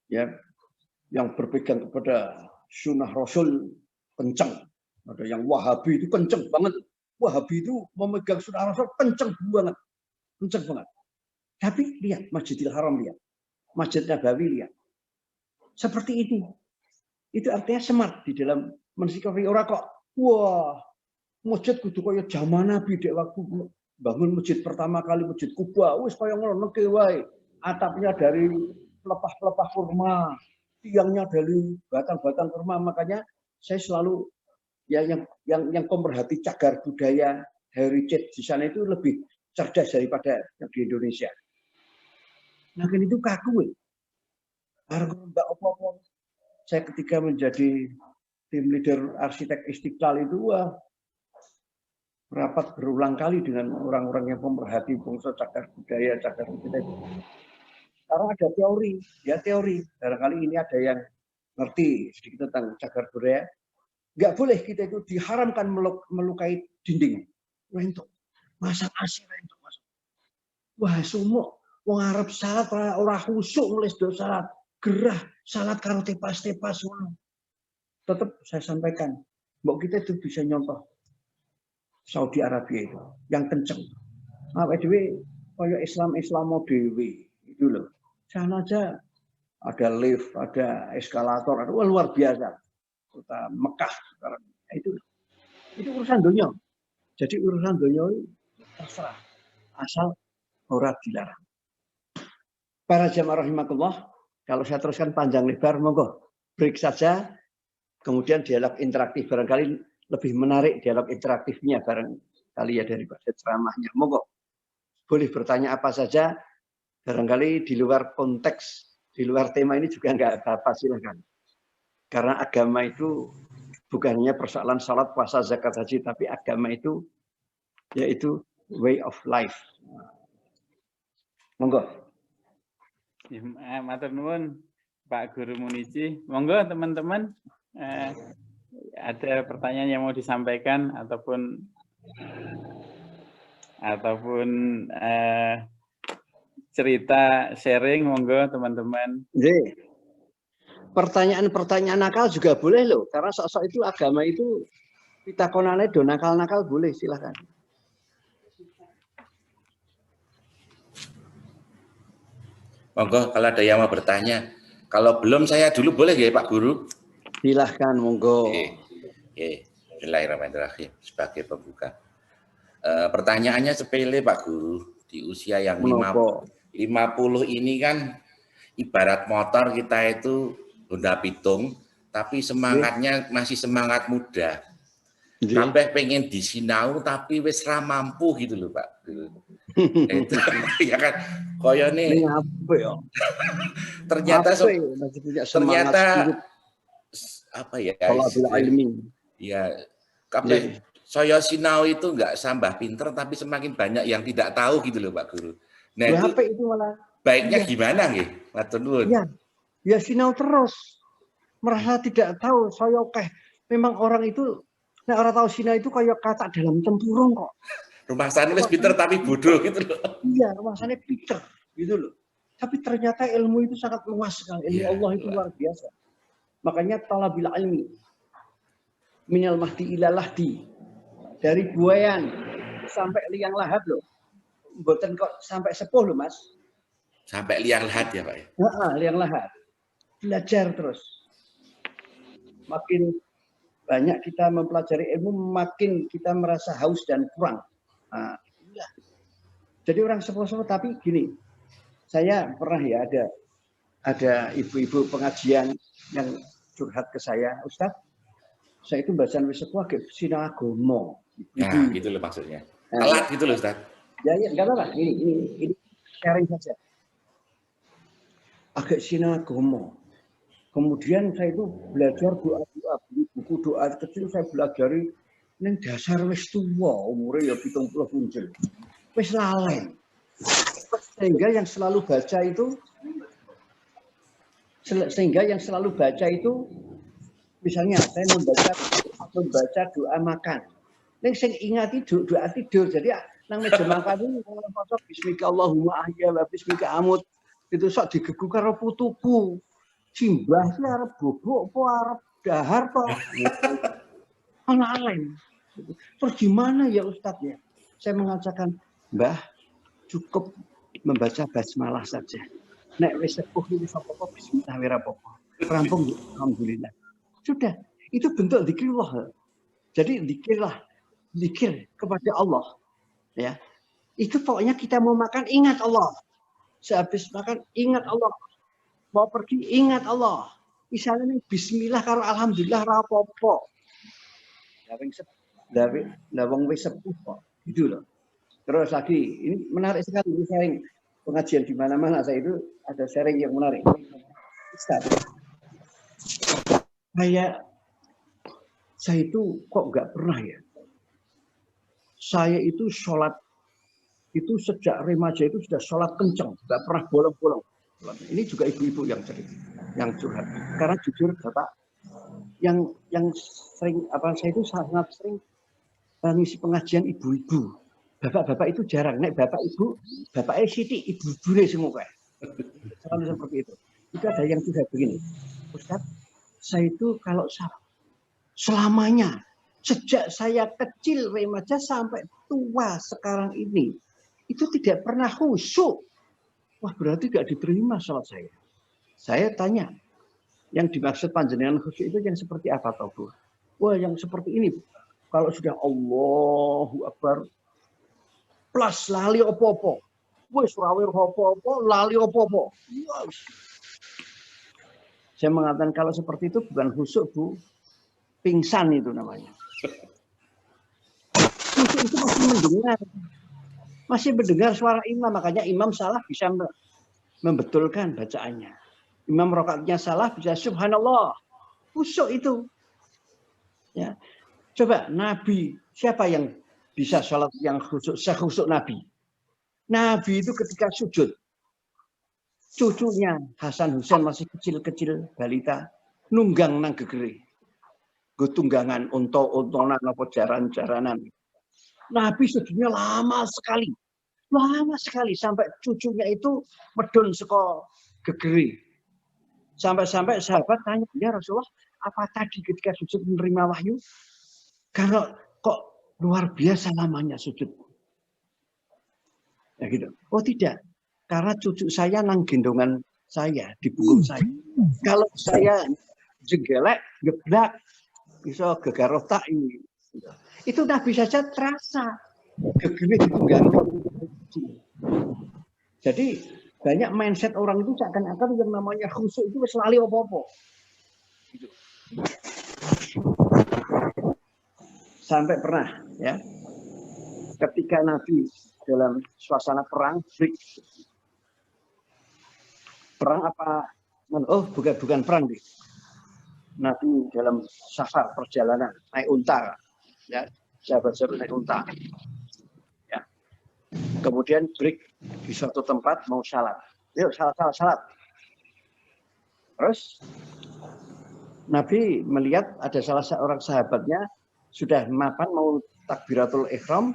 yang berpegang kepada sunnah Rasul kencang. Ada yang Wahabi itu kencang banget. Wahabi itu memegang sunnah Rasul kencang banget. Kencang banget. Tapi lihat Masjidil Haram, lihat. Masjid Nabawi, lihat. Seperti ini. Itu artinya smart di dalam mensikapi orang kok. Wah, masjid kudu kaya zaman Nabi dek waktu bangun masjid pertama kali, Masjid Kuba. Wis kaya ngono neke wae. Atapnya dari pelepah-pelepah kurma, tiangnya dari batang-batang kurma. Makanya saya selalu ya yang pemerhati cagar budaya heritage di sana itu lebih cerdas daripada yang di Indonesia. Nah kan itu kaku. Mbak apa-apa. Saya ketika menjadi tim leader arsitek Istiqlal itu rapat berulang kali dengan orang-orang yang pemerhati bangsa cagar budaya, cagar budaya. Sekarang ada teori, ya teori. Barangkali ini ada yang ngerti sedikit tentang cagar budaya. Nggak boleh kita itu diharamkan melukai dinding. Rentok. Masang AC rentok. Wah, semua wong Arab salat ora khusuk nulis do salat. Gerah salat karo tepas-tepas ngono. Tetap saya sampaikan, mbok kita itu bisa nyontoh Saudi Arabia itu yang kenceng. Awake dhewe kaya Islam dhewe itu loh. Sana aja ada lift, ada eskalator, ada luar biasa. Kota Mekah sekarang itu urusan dunia. Jadi urusan dunia itu terserah asal ora dilarang. Para jamaah rahimakumullah, kalau saya teruskan panjang lebar monggo break saja. Kemudian dialog interaktif barangkali lebih menarik dialog interaktifnya barangkali ya daripada ceramahnya. Monggo boleh bertanya apa saja. Barangkali di luar konteks, di luar tema ini juga nggak apa-apa, silakan. Karena agama itu bukan hanya persoalan salat, puasa, zakat, haji, tapi agama itu yaitu way of life. Monggo. Matur nuwun Pak Guru Munici. Monggo teman-teman. Ada pertanyaan yang mau disampaikan ataupun cerita sharing, monggo teman-teman. Pertanyaan-pertanyaan nakal juga boleh loh, karena sok-sok itu agama itu pitakonane do nakal-nakal boleh, silahkan. Monggo kalau ada yang mau bertanya. Kalau belum saya dulu boleh ya Pak Guru? Silahkan, monggo. Bismillahirrahmanirrahim sebagai pembuka. Pertanyaannya sepele Pak Guru. Di usia yang 50 ini kan ibarat motor kita itu Honda Pitung, tapi semangatnya masih semangat muda. Sampai pengen disinau tapi wis ra mampu gitu loh Pak. Itu ya kan koyo nih. Ternyata apa ya? Ya, kabeh saya sinau itu enggak sambah pinter tapi semakin banyak yang tidak tahu gitu loh Pak Guru. Nah, itu malah baiknya gimana nggih? Matur nuwun. Ya sinau terus. Merasa tidak tahu, saya memang orang itu Nah, orang tahu Sina itu kayak kata dalam tempurung kok. Rumah sana wis pinter tapi bodoh gitu loh. Iya, rumahnya pinter gitu loh. Tapi ternyata ilmu itu sangat luas sekali. Ilmu Iya, Allah itu luar biasa. Makanya talabil ilmi minal mahdi ilal lahdi. Dari buayan sampai liang lahat loh. Mboten kok sampai sepuh loh, Mas. Sampai liang lahat ya, Pak ya. Liang lahat. Belajar terus. Makin banyak kita mempelajari ilmu, makin kita merasa haus dan kurang. Nah, iya. Jadi orang sepuh-sepuh, tapi gini, saya pernah ya ada ibu-ibu pengajian yang curhat ke saya, Ustadz, saya itu bacaan wis sepuh ke sinagomo. Nah, gitu loh maksudnya. Telat gitu loh, Ustaz. Ya, nggak apa-apa. Ini sharing saja. Agak sinagomo. Kemudian saya itu belajar doa-doa, buku doa kecil saya belajari neng dasar wis tuwa, umurnya ya 70 punjul. Wis lalen. Sehingga yang selalu baca itu misalnya saya membaca doa makan. Neng sing ingati doa tidur. Jadi nang meja makan itu kalau maca bismika Allahumma ahya wa bismika amut itu sok digegu karo putuku. Simbah sih arep bobok apa arep dahar toh. Ana lain. Terus gimana ya Ustadz ya? Saya mengatakan, Mbah, cukup membaca basmalah saja. Nek wis sepuh iki apa-apa bismillah ora apa-apa. Rampung alhamdulillah. Sudah, itu bentuk zikirullah. Jadi zikir kepada Allah. Ya. Itu pokoknya kita mau makan ingat Allah. Sehabis makan ingat Allah. Mau pergi ingat Allah. Misalnya bismillah karo alhamdulillah ra apa-apa. Lawang wis sepuh kok. Gitu loh. Terus lagi, ini menarik sekali ini sharing pengajian di mana-mana saya itu ada sharing yang menarik. Ustaz, saya itu kok nggak pernah ya. Saya itu sholat itu sejak remaja itu sudah sholat kenceng, nggak pernah bolong-bolong. Ini juga ibu-ibu yang cerita, yang curhat. Karena jujur Bapak, yang sering saya itu sangat sering ngisi pengajian ibu-ibu. Bapak-bapak itu jarang. Nek bapak ibu, bapaknya sithik, ibu-ibune semua. Selalu seperti itu. Itu ada yang juga begini. Ustaz, saya itu kalau selamanya, sejak saya kecil remaja sampai tua sekarang ini, itu tidak pernah khusyuk. Wah, berarti tidak diterima sholat saya. Saya tanya, yang dimaksud panjenengan khusyuk itu yang seperti apa, toh, Bu? Wah, yang seperti ini. Kalau sudah Allahu Akbar, plus lali opo-opo. Wis rawir opo-opo, lali opo-opo. Saya mengatakan kalau seperti itu bukan khusyuk, Bu. Pingsan itu namanya. Khusyuk itu masih mendengar. Masih mendengar suara imam, makanya imam salah bisa membetulkan bacaannya. Imam rakaatnya salah bisa subhanallah. Khusyuk itu. Ya. Coba Nabi, siapa yang bisa sholat yang khusyuk, sekhusyuk Nabi? Nabi itu ketika sujud, cucunya Hasan Husain masih kecil-kecil balita, nunggang nang gegeri. Tunggangan unta-untonan apa jaran-jaranan. Nabi sujudnya lama sekali sampai cucunya itu medun saka gegeri. Sampai-sampai sahabat tanya, ya Rasulullah, apa tadi ketika sujud menerima wahyu? Karena kok luar biasa lamanya sujud. Ya gitu. Oh tidak, karena cucu saya nang gendongan saya di punggung saya. Kalau saya jenggelek, geblak, bisa gegar otak ini. Itu Nabi saja terasa gegeri ditunggangi. Jadi banyak mindset orang itu seakan-akan yang namanya khusyuk itu selalu apa-apa. Gitu. Sampai pernah ya, ketika Nabi dalam suasana perang, apa? Oh bukan perang deh. Nabi dalam safar perjalanan naik unta, ya sahabat-sahabat naik unta. Ya. Kemudian break di suatu tempat mau salat. Yuk salat. Terus Nabi melihat ada salah seorang sahabatnya sudah mapan mau takbiratul ihram,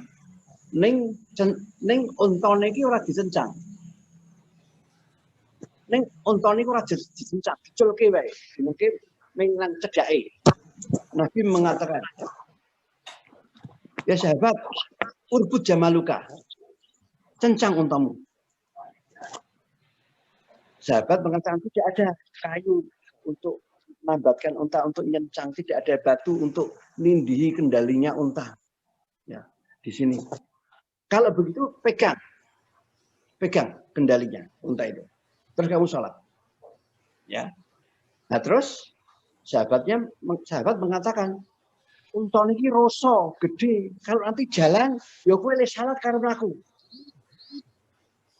ning untane iki ora dicencang. Ning untane iku ora dicencang, diculke wae. Mungkin ning nang cedake. Nabi mengatakan, ya sahabat, urbut jamaluka, cencang untamu. Sahabat mengatakan tidak ada kayu untuk nambatkan unta untuk nyencang, tidak ada batu untuk nindihi kendalinya unta. Ya, di sini. Kalau begitu pegang kendalinya unta itu. Terus kamu sholat. Ya. Nah terus sahabat mengatakan, unta ini roso gede. Kalau nanti jalan, ya kowe le salat karo aku.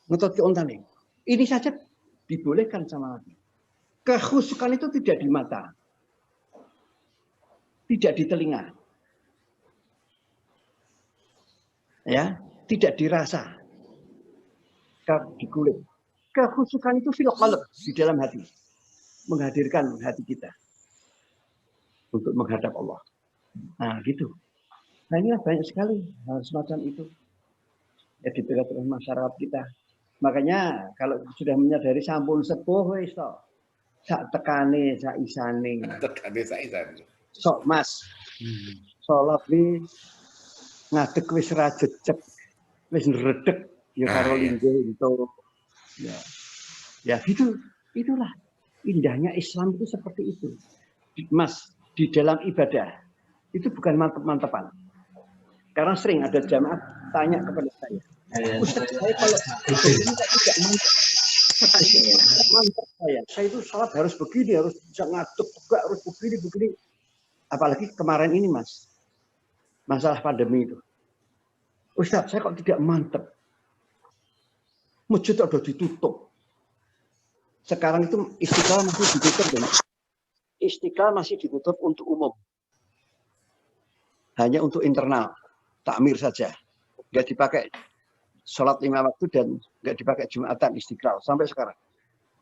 Ngetut ke unta nih. Ini saja dibolehkan sama Nabi. Kekhusukan itu tidak di mata, tidak di telinga, ya, tidak dirasa, di kulit. Kekhusukan itu fil qalb, di dalam hati, menghadirkan hati kita untuk menghadap Allah. Nah, gitu. Nah, ini banyak sekali hal semacam itu ya di tengah-tengah masyarakat kita. Makanya kalau sudah menyadari sampun sepuh wis to. Sak tekane, sak isane. Tekane sak isane. Sok Mas. Salat wi ngadeg wis ra jejeg. Wis nredeg ya karo linggo itu. Ya. Ya gitu. Itulah indahnya Islam itu seperti itu. Mas, di dalam ibadah itu bukan mantep-mantepan. Karena sering ada jamaah tanya kepada saya, Ustaz, saya kalau tidak mantep saya itu salat harus begini, harus bisa ngaduk juga, harus begini. Apalagi kemarin ini Mas, masalah pandemi itu. Ustaz, saya kok tidak mantep. Masjid sudah ditutup. Sekarang itu Istiqlal masih ditutup, ya? Istiqlal masih ditutup untuk umum. Hanya untuk internal, takmir saja. Nggak dipakai sholat 5 waktu dan nggak dipakai Jumatan Istiqlal sampai sekarang.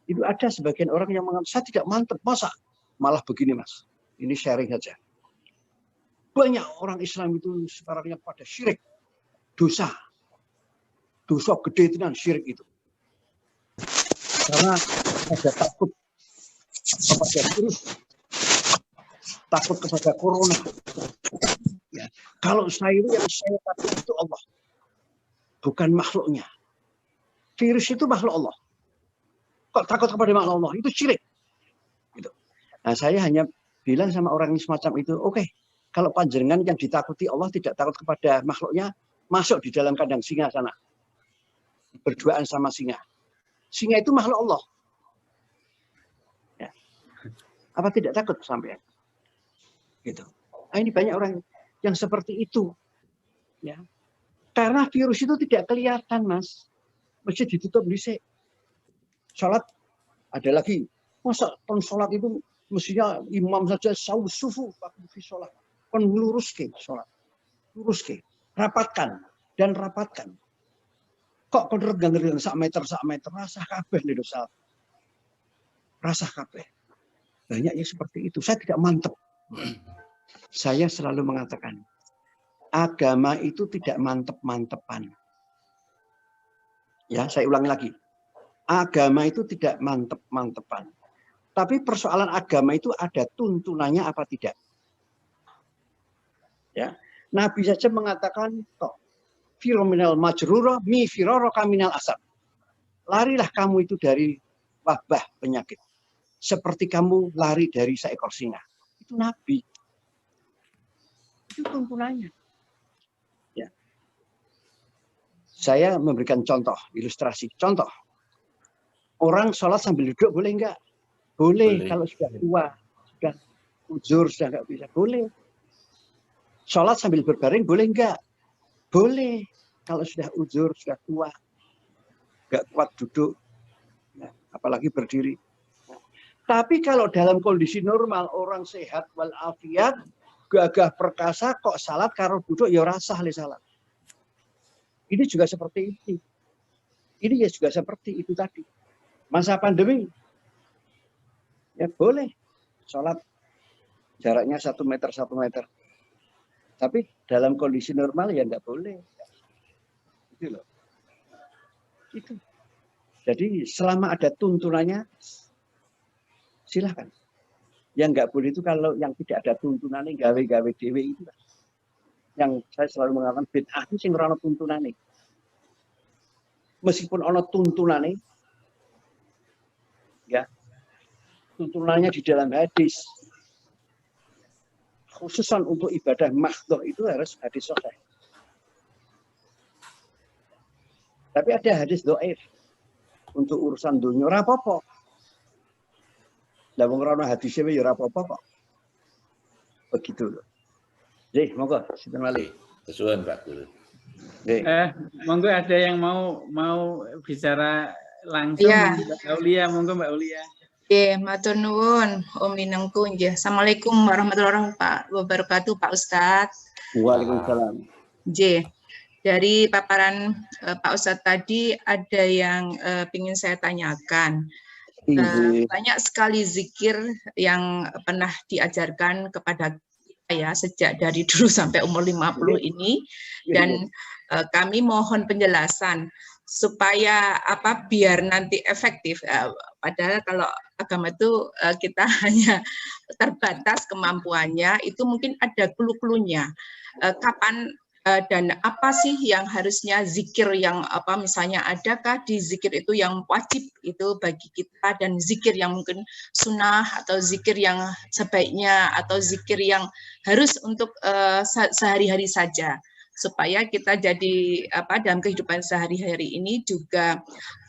Itu ada sebagian orang yang mengatakan, saya tidak mantep, masa? Malah begini Mas, ini sharing saja. Banyak orang Islam itu sekarang yang pada syirik. Dosa gede itu dan syirik itu. Karena ada takut kepada virus, takut kepada corona. Ya. Kalau saya itu yang saya takut itu Allah, bukan makhluknya. Virus itu makhluk Allah. Kok takut kepada makhluk Allah? Itu syirik. Gitu. Nah, saya hanya bilang sama orang yang semacam itu, oke, kalau panjenengan yang ditakuti Allah tidak takut kepada makhluknya, masuk di dalam kandang singa sana. Berduaan sama singa. Singa itu makhluk Allah. Ya. Apa tidak takut sampai? Gitu. Nah, ini banyak orang yang seperti itu. Ya. Karena virus itu tidak kelihatan, Mas. Masjid ditutup dhisik. Salat ada lagi. Masa sholat itu mestinya imam saja sufu fi sholat. Kon luruske sholat. Luruske. Rapatkan dan rapatkan. Kok kon regang-regang sak meter rasah kabeh lho salat. Rasah kabeh. Banyaknya seperti itu. Saya tidak mantep. Saya selalu mengatakan, agama itu tidak mantep-mantepan. Ya, saya ulangi lagi. Agama itu tidak mantep-mantepan. Tapi persoalan agama itu ada tuntunannya apa tidak. Ya, Nabi saja mengatakan, kok firominal majruro mi firoro kaminal asab. Larilah kamu itu dari wabah penyakit. Seperti kamu lari dari seekor singa. Itu Nabi. Itu tuntunannya. Ya. Saya memberikan contoh, ilustrasi. Contoh. Orang sholat sambil duduk boleh enggak? Boleh. Kalau sudah tua, sudah uzur, sudah enggak bisa. Boleh. Sholat sambil berbaring boleh enggak? Boleh. Kalau sudah uzur, sudah tua, enggak kuat duduk, ya, apalagi berdiri. Tapi kalau dalam kondisi normal, orang sehat walafiat, gagah perkasa, kok salat karo duduk, ya rasah le salat. Ini juga seperti itu. Ini ya juga seperti itu tadi. Masa pandemi, ya boleh sholat jaraknya 1 meter. Tapi dalam kondisi normal ya nggak boleh. Itu loh. Itu. Jadi selama ada tuntunannya, silahkan. Yang nggak boleh itu kalau yang tidak ada tuntunannya, gawe-gawe dewe itu. Yang saya selalu mengatakan bid'ah itu sing ora ana tuntunane. Meskipun ana tuntunane, ya, tuntunannya di dalam hadis. Khususan untuk ibadah mahdhah itu harus hadis sahih. Tapi ada hadis dhaif untuk urusan dunia ora apa-apa. Lah wong ora ana hadise ya ora apa-apa kok. Begitu loh. Jadi, monggo sinten malih. Kesuwun Pak Guru. Monggo ada yang mau bicara langsung. Iya. Mbak Aulia, monggo Mbak Aulia. Nggih, matur nuwun Om Minengku nggih. Assalamualaikum warahmatullahi wabarakatuh Pak Ustadz. Waalaikumsalam. Nggih. Dari paparan Pak Ustadz tadi ada yang ingin saya tanyakan. Banyak sekali zikir yang pernah diajarkan kepada saya sejak dari dulu sampai umur 50 ini, dan kami mohon penjelasan supaya biar nanti efektif. Padahal kalau agama itu kita hanya terbatas kemampuannya, itu mungkin ada clue-cluenya. Kapan dan apa sih yang harusnya zikir yang misalnya adakah di zikir itu yang wajib itu bagi kita, dan zikir yang mungkin sunnah atau zikir yang sebaiknya atau zikir yang harus untuk sehari-hari saja, supaya kita jadi dalam kehidupan sehari-hari ini juga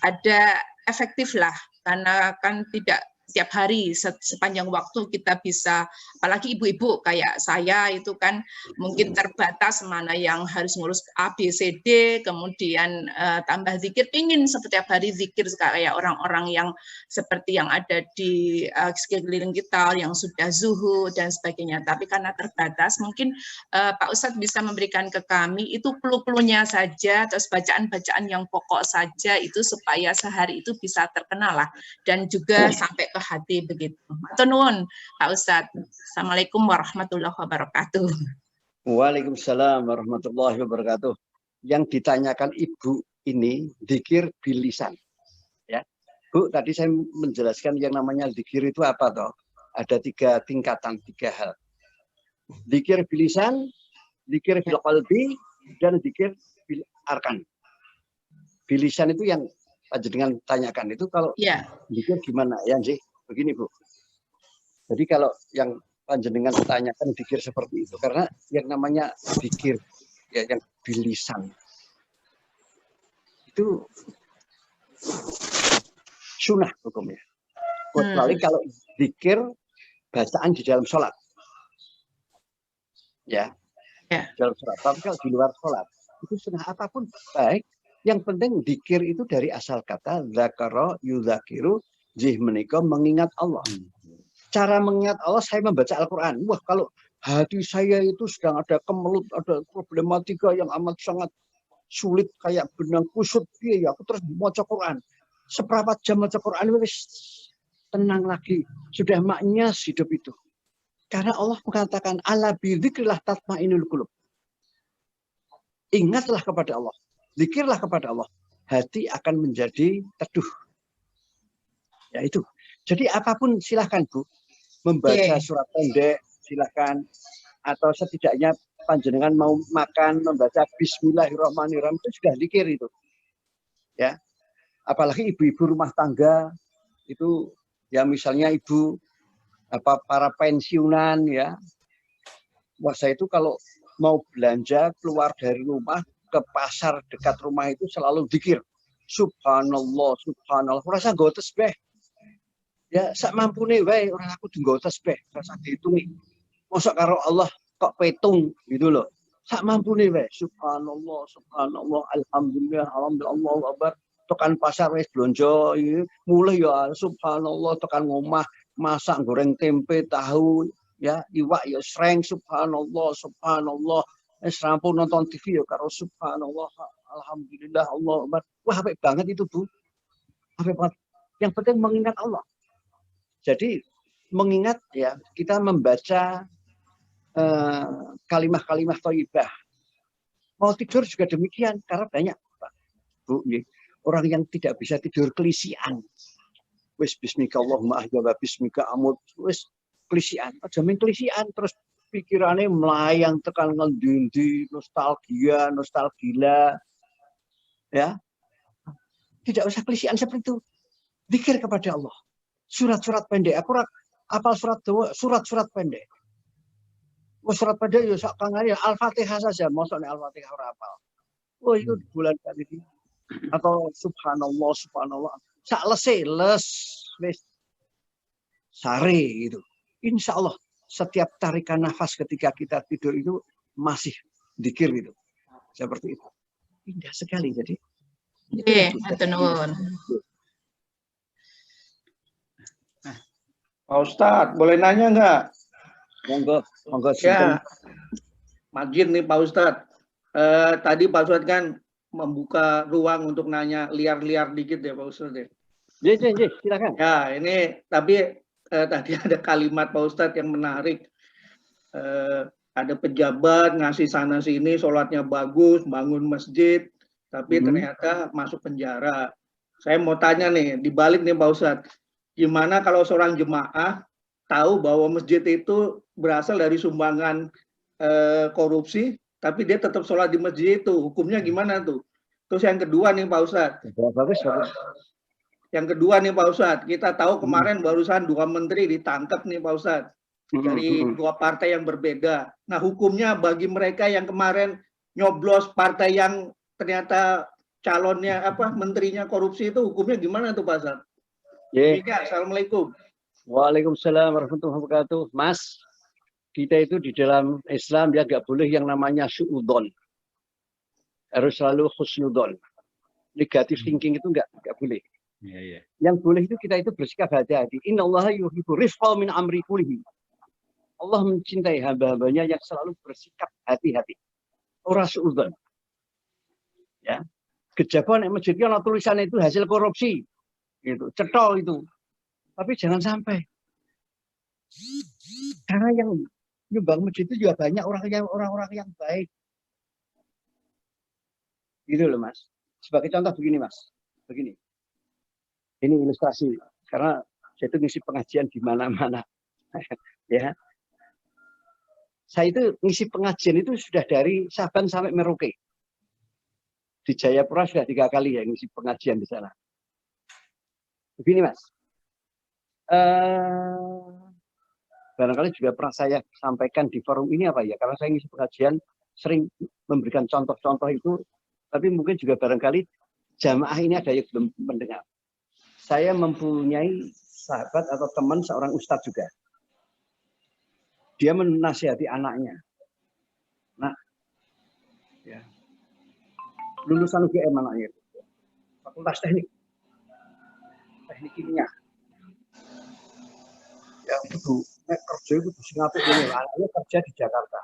ada efektif lah, karena kan tidak setiap hari sepanjang waktu kita bisa, apalagi ibu-ibu kayak saya itu kan mungkin terbatas mana yang harus ngurus A, B, C, D, kemudian tambah zikir, pingin setiap hari zikir kayak orang-orang yang seperti yang ada di sekeliling kita yang sudah zuhud dan sebagainya. Tapi karena terbatas, mungkin Pak Ustadz bisa memberikan ke kami itu clue-cluenya saja, terus bacaan-bacaan yang pokok saja itu supaya sehari itu bisa terkenal lah, dan juga sampai ke hati begitu. Matur nuwun Pak Ustadz. Assalamualaikum warahmatullahi wabarakatuh. Waalaikumsalam warahmatullahi wabarakatuh. Yang ditanyakan Ibu ini zikir bilisan. Ya. Bu, tadi saya menjelaskan yang namanya zikir itu apa toh? Ada 3 tingkatan, 3 hal. Zikir bilisan, zikir bil qalbi, dan zikir bil arkan. Bilisan itu yang panjenengan tanyakan itu kalau zikir gimana ya sih? Begini Bu. Jadi kalau yang panjenengan tanyakan zikir seperti itu, karena yang namanya zikir ya yang bilisan itu sunnah hukumnya. Kecuali kalau zikir bacaan di dalam sholat, ya, dalam sholat. Tapi kalau di luar sholat itu sunnah apapun baik. Yang penting zikir itu dari asal kata zakara yudzakiru, zih menika mengingat Allah. Cara mengingat Allah saya membaca Al-Quran. Wah, kalau hati saya itu sedang ada kemelut, ada problematika yang amat sangat sulit kayak benang kusut, ya aku terus baca Quran. Seperempat jam baca Quran wis tenang lagi. Sudah maknya hidup itu. Karena Allah mengatakan ala bidzikrillah tatmainul qulub. Ingatlah kepada Allah. Zikirlah kepada Allah, hati akan menjadi teduh. Ya itu. Jadi apapun silahkan Bu, membaca surat pendek silahkan, atau setidaknya panjenengan mau makan membaca Bismillahirrahmanirrahim itu sudah zikir itu. Ya, apalagi ibu-ibu rumah tangga itu, ya misalnya ibu para pensiunan ya, wah saya itu kalau mau belanja keluar dari rumah ke pasar dekat rumah itu selalu zikir. Subhanallah, subhanallah. Rasa nggo tasbih. Ya sak mampune wae ora aku nggo tasbih, rasa dihitungi. Mosok karo Allah kok petung gitu loh. Sak mampune wae. Subhanallah, subhanallah, alhamdulillah, alhamdulillah, Allahu akbar. Tekan pasar wis blonjo iki mulih ya subhanallah, tekan ngomah masak goreng tempe, tahu, ya iwak ya sreng, subhanallah, subhanallah. Rampung nonton TV ya karo subhanallah, alhamdulillah, Allah akbar. Wah, apik banget itu Bu. Apik banget. Yang penting mengingat Allah. Jadi mengingat ya, kita membaca kalimah-kalimah thayyibah. Mau tidur juga demikian, karena banyak Pak, Bu, orang yang tidak bisa tidur kelisian. Wis bismika Allahumma ahya wa bismika amut, wis kelisian, aja main kelisian terus pikirannya melayang tekan ngendi nostalgia, ya. Tidak usah kelisian seperti itu. Zikir kepada Allah. Surat-surat pendek. Aku apal surat-surat pendek. Surat pendek ya sak kangane Al-Fatihah saja, mosokne Al-Fatihah ora apal. Oh itu bulan kali ini. Atau subhanallah, sak les wis sare gitu. Insya Allah setiap tarikan nafas ketika kita tidur itu masih zikir gitu. Seperti itu. Indah sekali jadi. Matur nuwun. Pak Ustadz, boleh nanya nggak? Monggo Ya, Majid nih Pak Ustadz. Tadi Pak Ustadz kan membuka ruang untuk nanya liar-liar dikit ya Pak Ustadz. Ya, silakan. Ya, ini tapi tadi ada kalimat Pak Ustadz yang menarik. Ada pejabat ngasih sana sini, sholatnya bagus, bangun masjid, tapi ternyata masuk penjara. Saya mau tanya nih, dibalik nih Pak Ustadz, gimana kalau seorang jemaah tahu bahwa masjid itu berasal dari sumbangan korupsi, tapi dia tetap sholat di masjid itu, hukumnya gimana tuh? Terus yang kedua nih Pak Ustadz. Bagus. Yang kedua nih Pak Ustadz, kita tahu kemarin barusan 2 menteri ditangkap nih Pak Ustadz dari 2 partai yang berbeda. Nah hukumnya bagi mereka yang kemarin nyoblos partai yang ternyata calonnya menterinya korupsi itu hukumnya gimana tuh Pak Ustadz? Ya, Assalamualaikum. Waalaikumsalam warahmatullahi wabarakatuh. Mas, kita itu di dalam Islam ya nggak boleh yang namanya su'udon. Harus selalu husnudon. Negatif thinking itu nggak boleh. Iya. Yang boleh itu kita itu bersikap hati-hati. Innallaha yuhibbu rifqa min amri kullihi. Allah mencintai hamba-hambanya yang selalu bersikap hati-hati. Ora su'udon. Ya. Kejaban yang masjid ana tulisannya itu hasil korupsi. Gitu, cetol itu. Tapi jangan sampai. Karena yang nyumbang masjid itu juga banyak orang-orang yang baik. Gitu loh Mas. Sebagai contoh begini Mas. Begini. Ini ilustrasi. Karena saya itu ngisi pengajian di mana-mana. Ya. Saya itu ngisi pengajian itu sudah dari Saban sampai Merauke. Di Jayapura sudah 3 kali ya ngisi pengajian di sana. Begini Mas. Barangkali juga pernah saya sampaikan di forum ini apa ya, karena saya ngisi pengajian sering memberikan contoh-contoh itu, tapi mungkin juga barangkali jamaah ini ada yang belum mendengar. Saya mempunyai sahabat atau teman seorang ustadz juga. Dia menasihati anaknya. Nah, ya, lulusan UGM anaknya, Fakultas Teknik Kimia. Ya, itu kerja itu di Singapura ini, anaknya kerja di Jakarta.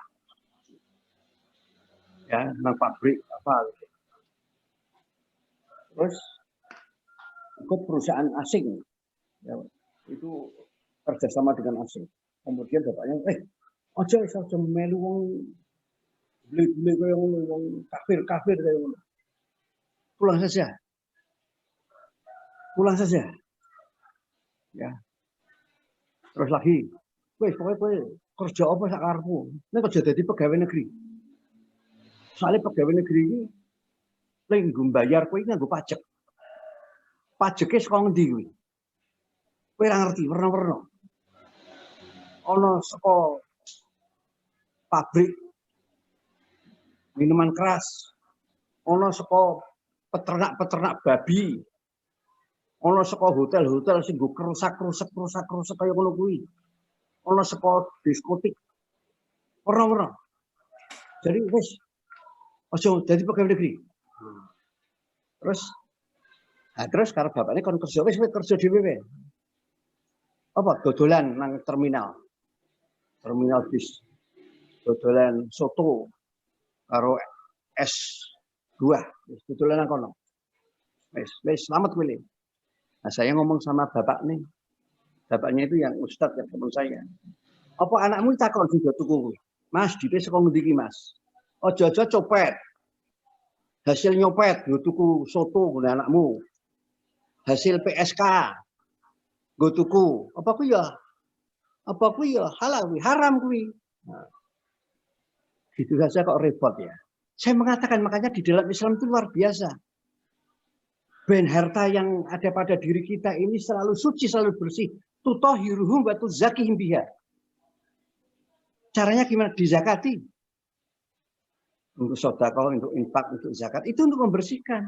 Ya, nang pabrik apa gitu. Terus ikut perusahaan asing. Ya, itu kerjasama dengan asing. Kemudian bapaknya, aja iso melu wong beli kaya wong kafir kaya ngono. Pulang saja. Ya. Terus lagi, pokoknya kerja apa sak karepmu. Nek kerja dadi pegawai negeri. Soalnya pegawai negeri ini lagi bayar kowe nganggo pajak. Pajaknya saka ngendi kuwi? Kowe ora ngerti, werna-werna. Ana saka pabrik minuman keras, ana saka peternak babi, ana saka hotel-hotel sing nggo kerusak kaya ngono kuwi. Ana saka diskotik. Werna-werna. Jadi wis aja dadi pegawai negeri. Terus karo bapaknya kon kerja kerja dhewe. Apa dodolan nang terminal bis, dodolan soto karo S2, dodolan nang kono. Wis selamat kowe. Nah, saya ngomong sama bapak nih. Bapaknya itu yang ustadz yang teman saya. Apa anakmu takon juga tuku kowe? Mas, duitnya saka ngendi iki, Mas? Ojo-ojo copet. Hasil nyopet, nggo tuku soto ngene anakmu. Hasil PSK, nggo tuku. Apa ku ya? Apa ku ya halal kuwi, haram kuwi. Nah, gitu saja kok repot ya. Saya mengatakan makanya di dalam Islam itu luar biasa. Ben harta yang ada pada diri kita ini selalu suci, selalu bersih. Tutahhiruhum wa tuzakkihim biha. Caranya gimana? Dizakati. Untuk sedekah, untuk infak, untuk zakat. Itu untuk membersihkan.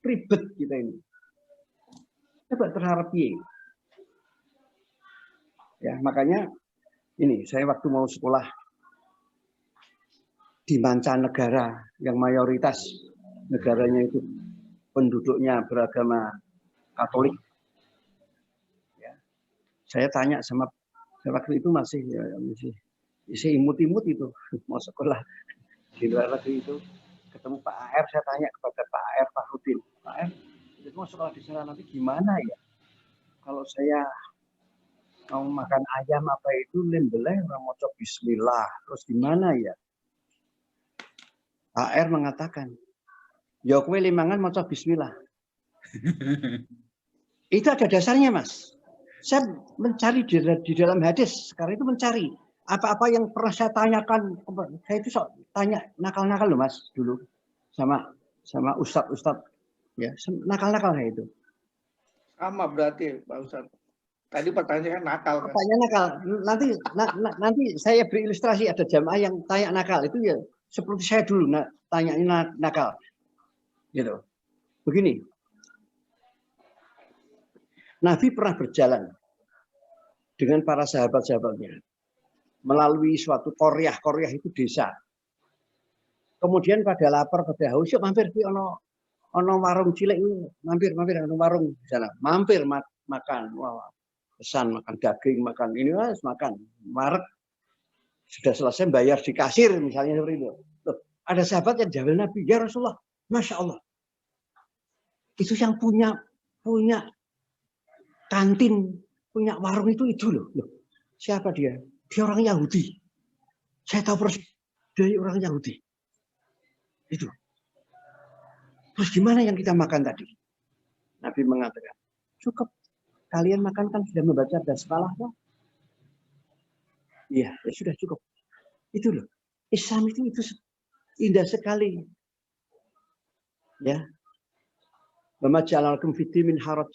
Ribet kita ini. Coba terharap piye. Ya, makanya ini saya waktu mau sekolah di mancanegara yang mayoritas negaranya itu penduduknya beragama Katolik. Ya. Saya tanya sama waktu itu masih imut-imut itu mau sekolah di luar negeri itu, ketemu Pak AR, saya tanya kepada Pak AR Fahrudin, Pak AR, itu mau sekolah di sana nanti gimana ya? Kalau saya mau makan ayam apa itu lembeleh orang mau coba bismillah, terus gimana ya? Pak AR mengatakan, ya kowe limangan mau coba bismillah. Itu ada dasarnya, Mas. Saya mencari di dalam hadis, sekarang itu mencari apa-apa yang pernah saya tanyakan. Saya itu tanya nakal-nakal loh, Mas, dulu sama ustadz ya, nakal-nakal saya itu. Sama berarti Pak Ustadz. Tadi pertanyaannya nakal. Pertanyaan nakal. Nanti saya beri ilustrasi, ada jamaah yang tanya nakal itu ya seperti saya dulu tanyain nakal. Gitu. Begini. Nabi pernah berjalan dengan para sahabat-sahabatnya melalui suatu Koryah itu desa. Kemudian pada lapar, pada haus, yuk mampir di ono warung cilik, mampir ono warung di sana, mampir makan, wah, pesan makan daging, makan ini, makan marek. Sudah selesai bayar di kasir misalnya seperti itu. Loh, ada sahabat yang jawab Nabi, ya Rasulullah, Masya Allah, itu yang punya kantin, punya warung itu loh. Siapa dia? Dia orang Yahudi. Saya tahu persis, dia orang Yahudi. Itu. Terus gimana yang kita makan tadi? Nabi mengatakan, cukup. Kalian makan kan sudah membaca basmalah, kan? Iya, ya sudah cukup. Itu loh. Islam itu indah sekali. Ya. Wa ja'alakum fid min haraj.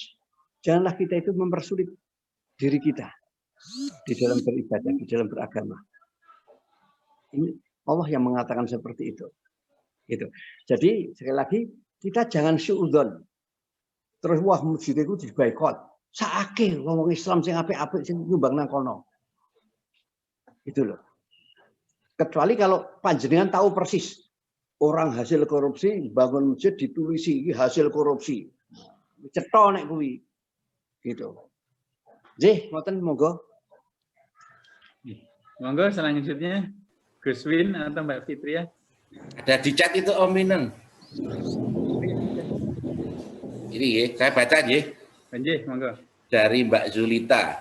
Janganlah kita itu mempersulit diri kita di dalam beribadah, di dalam beragama. Ini Allah yang mengatakan seperti itu. Gitu. Jadi sekali lagi kita jangan suudzon. Terus wah masjid itu diboikot. Saake ngomong Islam sing apik-apik sing nyumbang nang kono. Itu loh. Kecuali kalau panjenengan tahu persis orang hasil korupsi bangun masjid ditulisi ini hasil korupsi. Cetha nek kuwi. Gitu. Nggih, ngoten monggo. Monggo selanjutnya Gus Win atau Mbak Fitria. Ada di chat itu Om Mineng. Ini ya, saya baca ya. Nggih, monggo. Dari Mbak Zulita.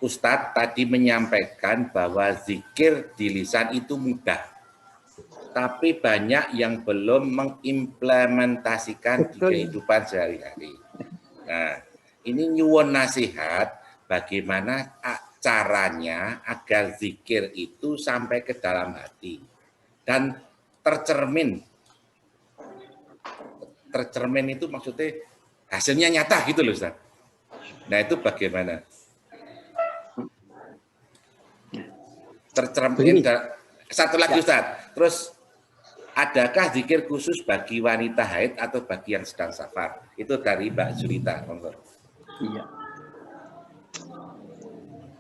Ustadz tadi menyampaikan bahwa zikir di lisan itu mudah. Tapi banyak yang belum mengimplementasikan di kehidupan sehari-hari. Nah, ini nyuwun nasihat bagaimana caranya agar zikir itu sampai ke dalam hati dan tercermin. Tercermin itu maksudnya hasilnya nyata gitu loh, Ustaz. Nah, itu bagaimana? Tercermin. Satu lagi, Ustaz. Terus adakah zikir khusus bagi wanita haid atau bagi yang sedang safar? Itu dari Mbak Zulita. Iya.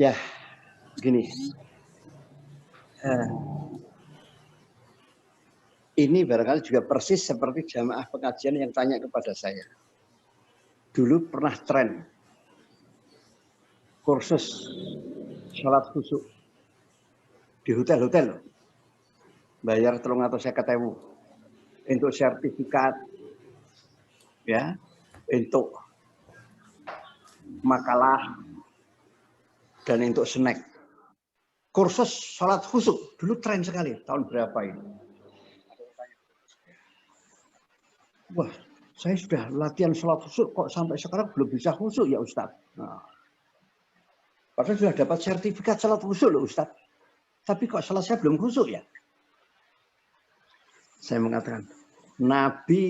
Ya, gini. Ini barangkali juga persis seperti jamaah pengajian yang tanya kepada saya. Dulu pernah tren kursus sholat khusyuk di hotel-hotel. Bayar 350.000 untuk sertifikat, ya, untuk makalah dan untuk snack. kursus sholat khusyuk. Dulu tren sekali, tahun berapa ini? Wah, saya sudah latihan sholat khusyuk, kok sampai sekarang belum bisa khusyuk ya Ustadz. Nah, padahal sudah dapat sertifikat sholat khusyuk loh Ustadz. Tapi kok sholat saya belum khusyuk ya? Saya mengatakan, Nabi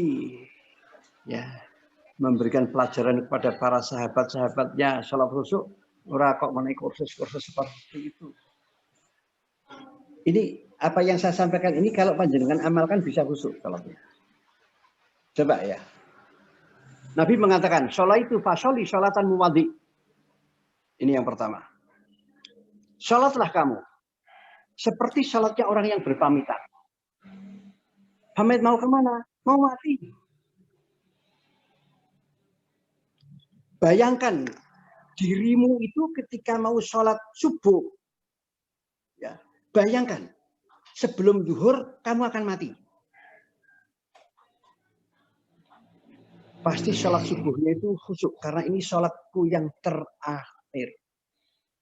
ya memberikan pelajaran kepada para sahabat-sahabatnya sholat khusyuk. Ora kok menaik kursus-kursus seperti itu. Ini apa yang saya sampaikan ini kalau panjenengan amalkan bisa khusyuk sholatnya. Coba ya. Nabi mengatakan, sholat itu fasoli sholatan muwadhi. Ini yang pertama. Sholatlah kamu seperti sholatnya orang yang berpamitan. Pamit mau kemana? Mau mati. Bayangkan dirimu itu ketika mau sholat subuh. Ya, bayangkan sebelum zuhur kamu akan mati. Pasti sholat subuhnya itu khusyuk karena ini sholatku yang terakhir.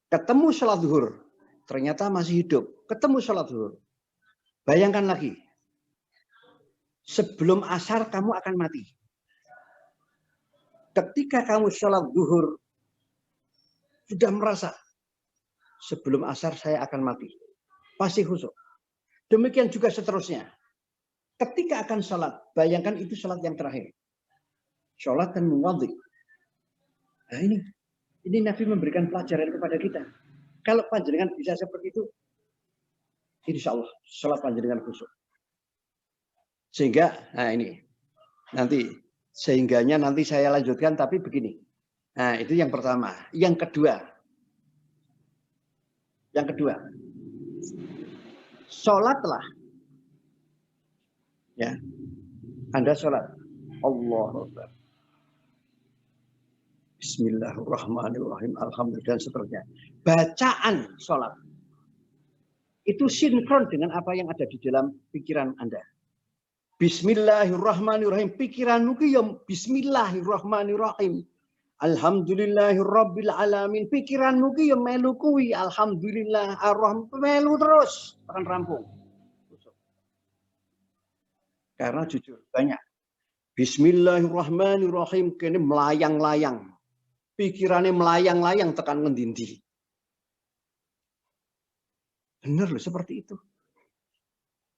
Ketemu sholat zuhur, ternyata masih hidup. Ketemu sholat zuhur. Bayangkan lagi. Sebelum asar kamu akan mati. Ketika kamu sholat zuhur, sudah merasa sebelum asar saya akan mati. Pasti khusyuk. Demikian juga seterusnya. Ketika akan sholat, bayangkan itu sholat yang terakhir. Sholat dan muwadhi. Nah ini Nabi memberikan pelajaran kepada kita. Kalau panjenengan bisa seperti itu, insya Allah sholat panjenengan khusyuk. Sehingga, nah ini nanti sehingganya nanti saya lanjutkan, tapi begini. Nah itu yang pertama. Yang kedua, sholatlah. Ya, Anda sholat. Allahu Akbar. Bismillahirrahmanirrahim. Alhamdulillah dan seterusnya. Bacaan sholat itu sinkron dengan apa yang ada di dalam pikiran Anda. Bismillahirrahmanirrahim. Pikiranmu ki ya Bismillahirrahmanirrahim. Alhamdulillahirabbil alamin. Pikiranmu ki ya melu kuwi alhamdulillah arrahman melu terus akan rampung. Karena jujur banyak Bismillahirrahmanirrahim kene melayang-layang. Pikirannya melayang-layang tekan ngendindi. Benar loh seperti itu.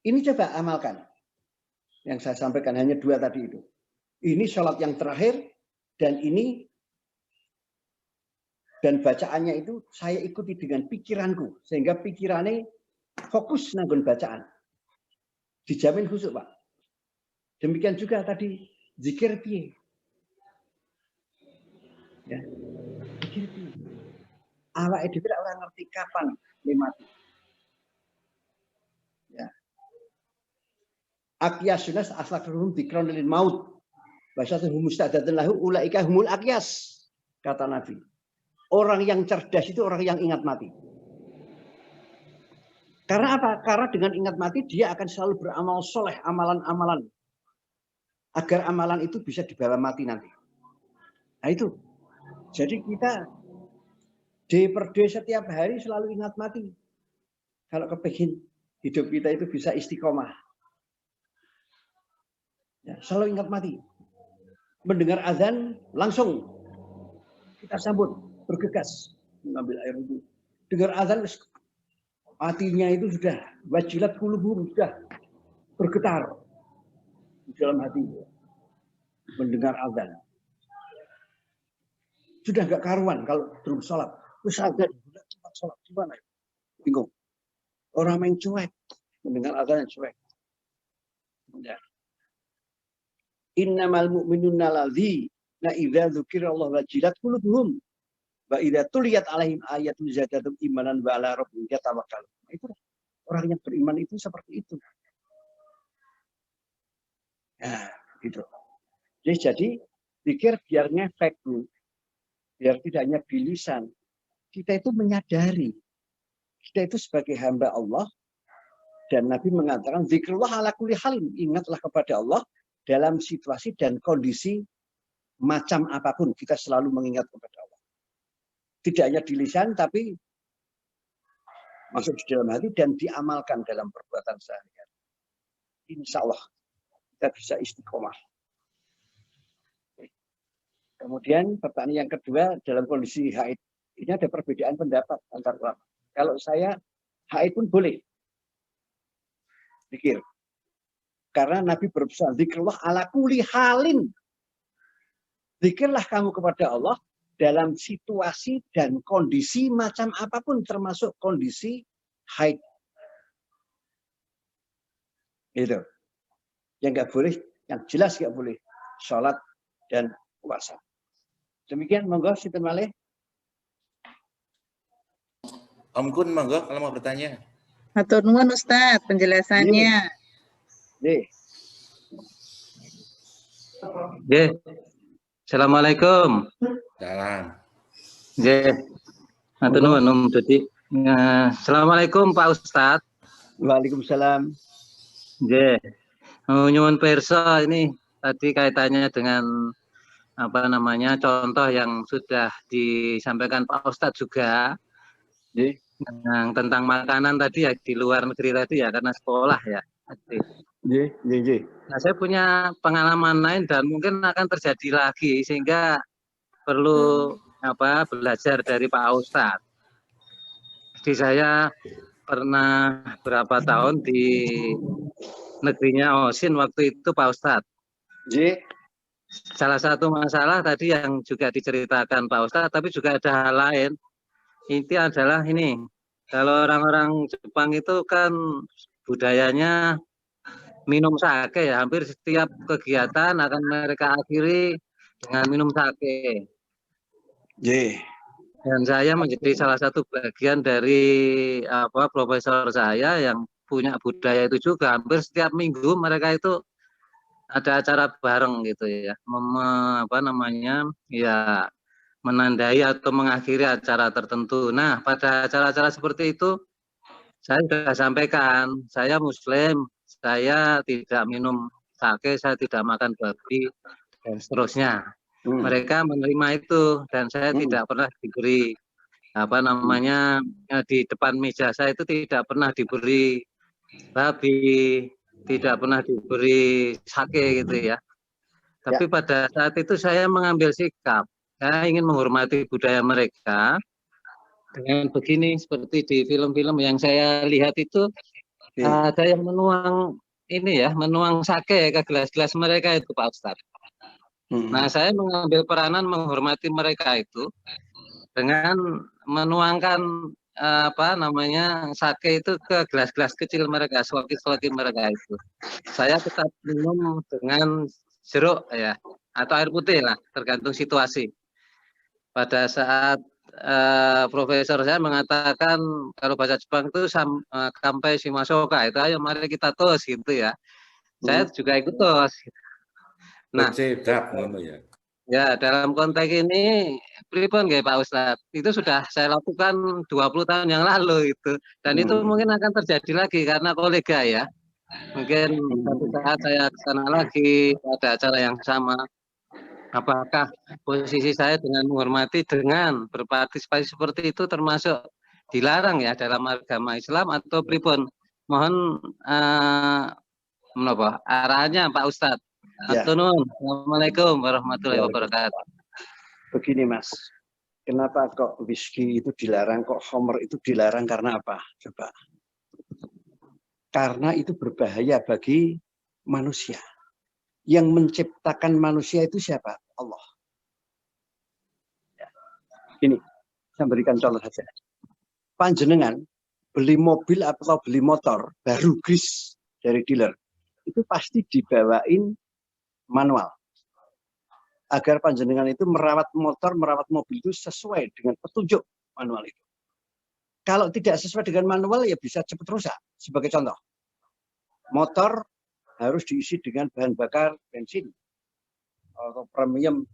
Ini coba amalkan. Yang saya sampaikan hanya 2 tadi itu. Ini sholat yang terakhir dan ini dan bacaannya itu saya ikuti dengan pikiranku sehingga pikirannya fokus nanggon bacaan. Dijamin khusyuk, Pak. Demikian juga tadi zikir piye. Ya. Zikir piye. Awake dhewe ora ngerti kapan mati. Ya. Aqyasunas aslakruhum dzikron lil maut. Basyatuhum musta'dadan lahu ulaika humul aqyas. Kata Nabi. Orang yang cerdas itu orang yang ingat mati. Karena apa? Karena dengan ingat mati dia akan selalu beramal soleh, amalan-amalan. Agar amalan itu bisa dibawa mati nanti. Nah itu. Jadi kita day per day setiap hari selalu ingat mati. Kalau kepingin hidup kita itu bisa istiqomah. Ya, selalu ingat mati. Mendengar azan langsung kita sambut, bergegas mengambil air wudhu. Dengar azan hatinya itu sudah wajilat qulubuhum sudah bergetar di dalam hati. Mendengar azan. Sudah nggak karuan kalau belum sholat. Terus azan, cepat sholat gimana? Bingung. Orang main cuek, mendengar azan yang cuek. Ya. Innamal mu'minuna ladzina idza dzukirallahu wajilat qulubuhum wa idza tuliyat alaihim ayatun zadatum imanan wa ala rabbihim yatawakkalun. Itu orang yang beriman itu seperti itu. Nah, gitu. Jadi pikir biar ngefek, biar tidak hanya bilisan. Kita itu menyadari kita itu sebagai hamba Allah dan Nabi mengatakan zikrullah ala kulli halin, ingatlah kepada Allah dalam situasi dan kondisi macam apapun kita selalu mengingat kepada Allah. Tidak hanya di lisan tapi masuk di dalam hati dan diamalkan dalam perbuatan sehari-hari. Insya Allah kita bisa istiqomah. Kemudian pertanyaan yang kedua, dalam kondisi haid ini ada perbedaan pendapat antar ulama. Kalau saya haid pun boleh zikir, karena Nabi berpesan zikrullah ala kulli halin. Zikirlah kamu kepada Allah dalam situasi dan kondisi macam apapun, termasuk kondisi haid. Itu. Yang nggak boleh, yang jelas nggak boleh, sholat dan puasa. Demikian, monggo Sinten malih. Om Kun, monggo kalau mau bertanya. Matur nuwun Ustaz penjelasannya. Nggih. Assalamualaikum. Salam. Nggih. Matur nuwun Om Dodi. Assalamualaikum Pak Ustadz. Waalaikumsalam. Nggih. Nyuwun pirsa ini tadi kaitannya dengan apa namanya contoh yang sudah disampaikan Pak Ustadz juga. Nggih. Yang tentang makanan tadi ya di luar negeri tadi ya karena sekolah ya. Nggih. Nah, saya punya pengalaman lain dan mungkin akan terjadi lagi sehingga perlu belajar dari Pak Ustadz. Jadi saya pernah berapa tahun di negerinya Osin waktu itu Pak Ustadz. Salah satu masalah tadi yang juga diceritakan Pak Ustadz, tapi juga ada hal lain. Inti adalah ini, kalau orang-orang Jepang itu kan budayanya minum sake ya, hampir setiap kegiatan akan mereka akhiri dengan minum sake. Dan saya menjadi salah satu bagian dari profesor saya yang punya budaya itu juga. Hampir setiap minggu mereka itu ada acara bareng gitu ya, menandai atau mengakhiri acara tertentu. Nah, pada acara-acara seperti itu saya sudah sampaikan, saya Muslim, saya tidak minum sake, saya tidak makan babi dan seterusnya. Mereka menerima itu dan saya tidak pernah diberi di depan meja saya itu tidak pernah diberi babi, tidak pernah diberi sake gitu ya. Tapi pada saat itu saya mengambil sikap, saya ingin menghormati budaya mereka dengan begini, seperti di film-film yang saya lihat itu ada yang menuang menuang sake ke gelas-gelas mereka itu Pak Ustadz. Nah, saya mengambil peranan menghormati mereka itu dengan menuangkan sake itu ke gelas-gelas kecil mereka, sloki-sloki mereka itu. Saya tetap minum dengan jeruk ya, atau air putih lah, tergantung situasi. Pada saat profesor saya mengatakan kalau bahasa Jepang itu kampai shimashoka, itu ayo mari kita tos gitu ya. Saya juga ikut tos. Nah, ya dalam konteks ini pripun nggih Pak Ustadz, itu sudah saya lakukan 20 tahun yang lalu itu, dan itu mungkin akan terjadi lagi karena kolega ya, mungkin suatu saat saya ke sana lagi pada acara yang sama. Apakah posisi saya dengan menghormati dengan berpartisipasi seperti itu termasuk dilarang ya dalam agama Islam atau pripun? Mohon arahannya Pak Ustadz. Assalamualaikum warahmatullahi wabarakatuh. Begini Mas, kenapa kok whisky itu dilarang, kok homer itu dilarang, karena apa? Coba. Karena itu berbahaya bagi manusia. Yang menciptakan manusia itu siapa? Allah. Ini, saya berikan contoh saja. Panjenengan beli mobil atau beli motor baru gris dari dealer, itu pasti dibawain manual agar panjenengan itu merawat motor, merawat mobil itu sesuai dengan petunjuk manual itu. Kalau tidak sesuai dengan manual ya bisa cepat rusak. Sebagai contoh, motor harus diisi dengan bahan bakar bensin atau premium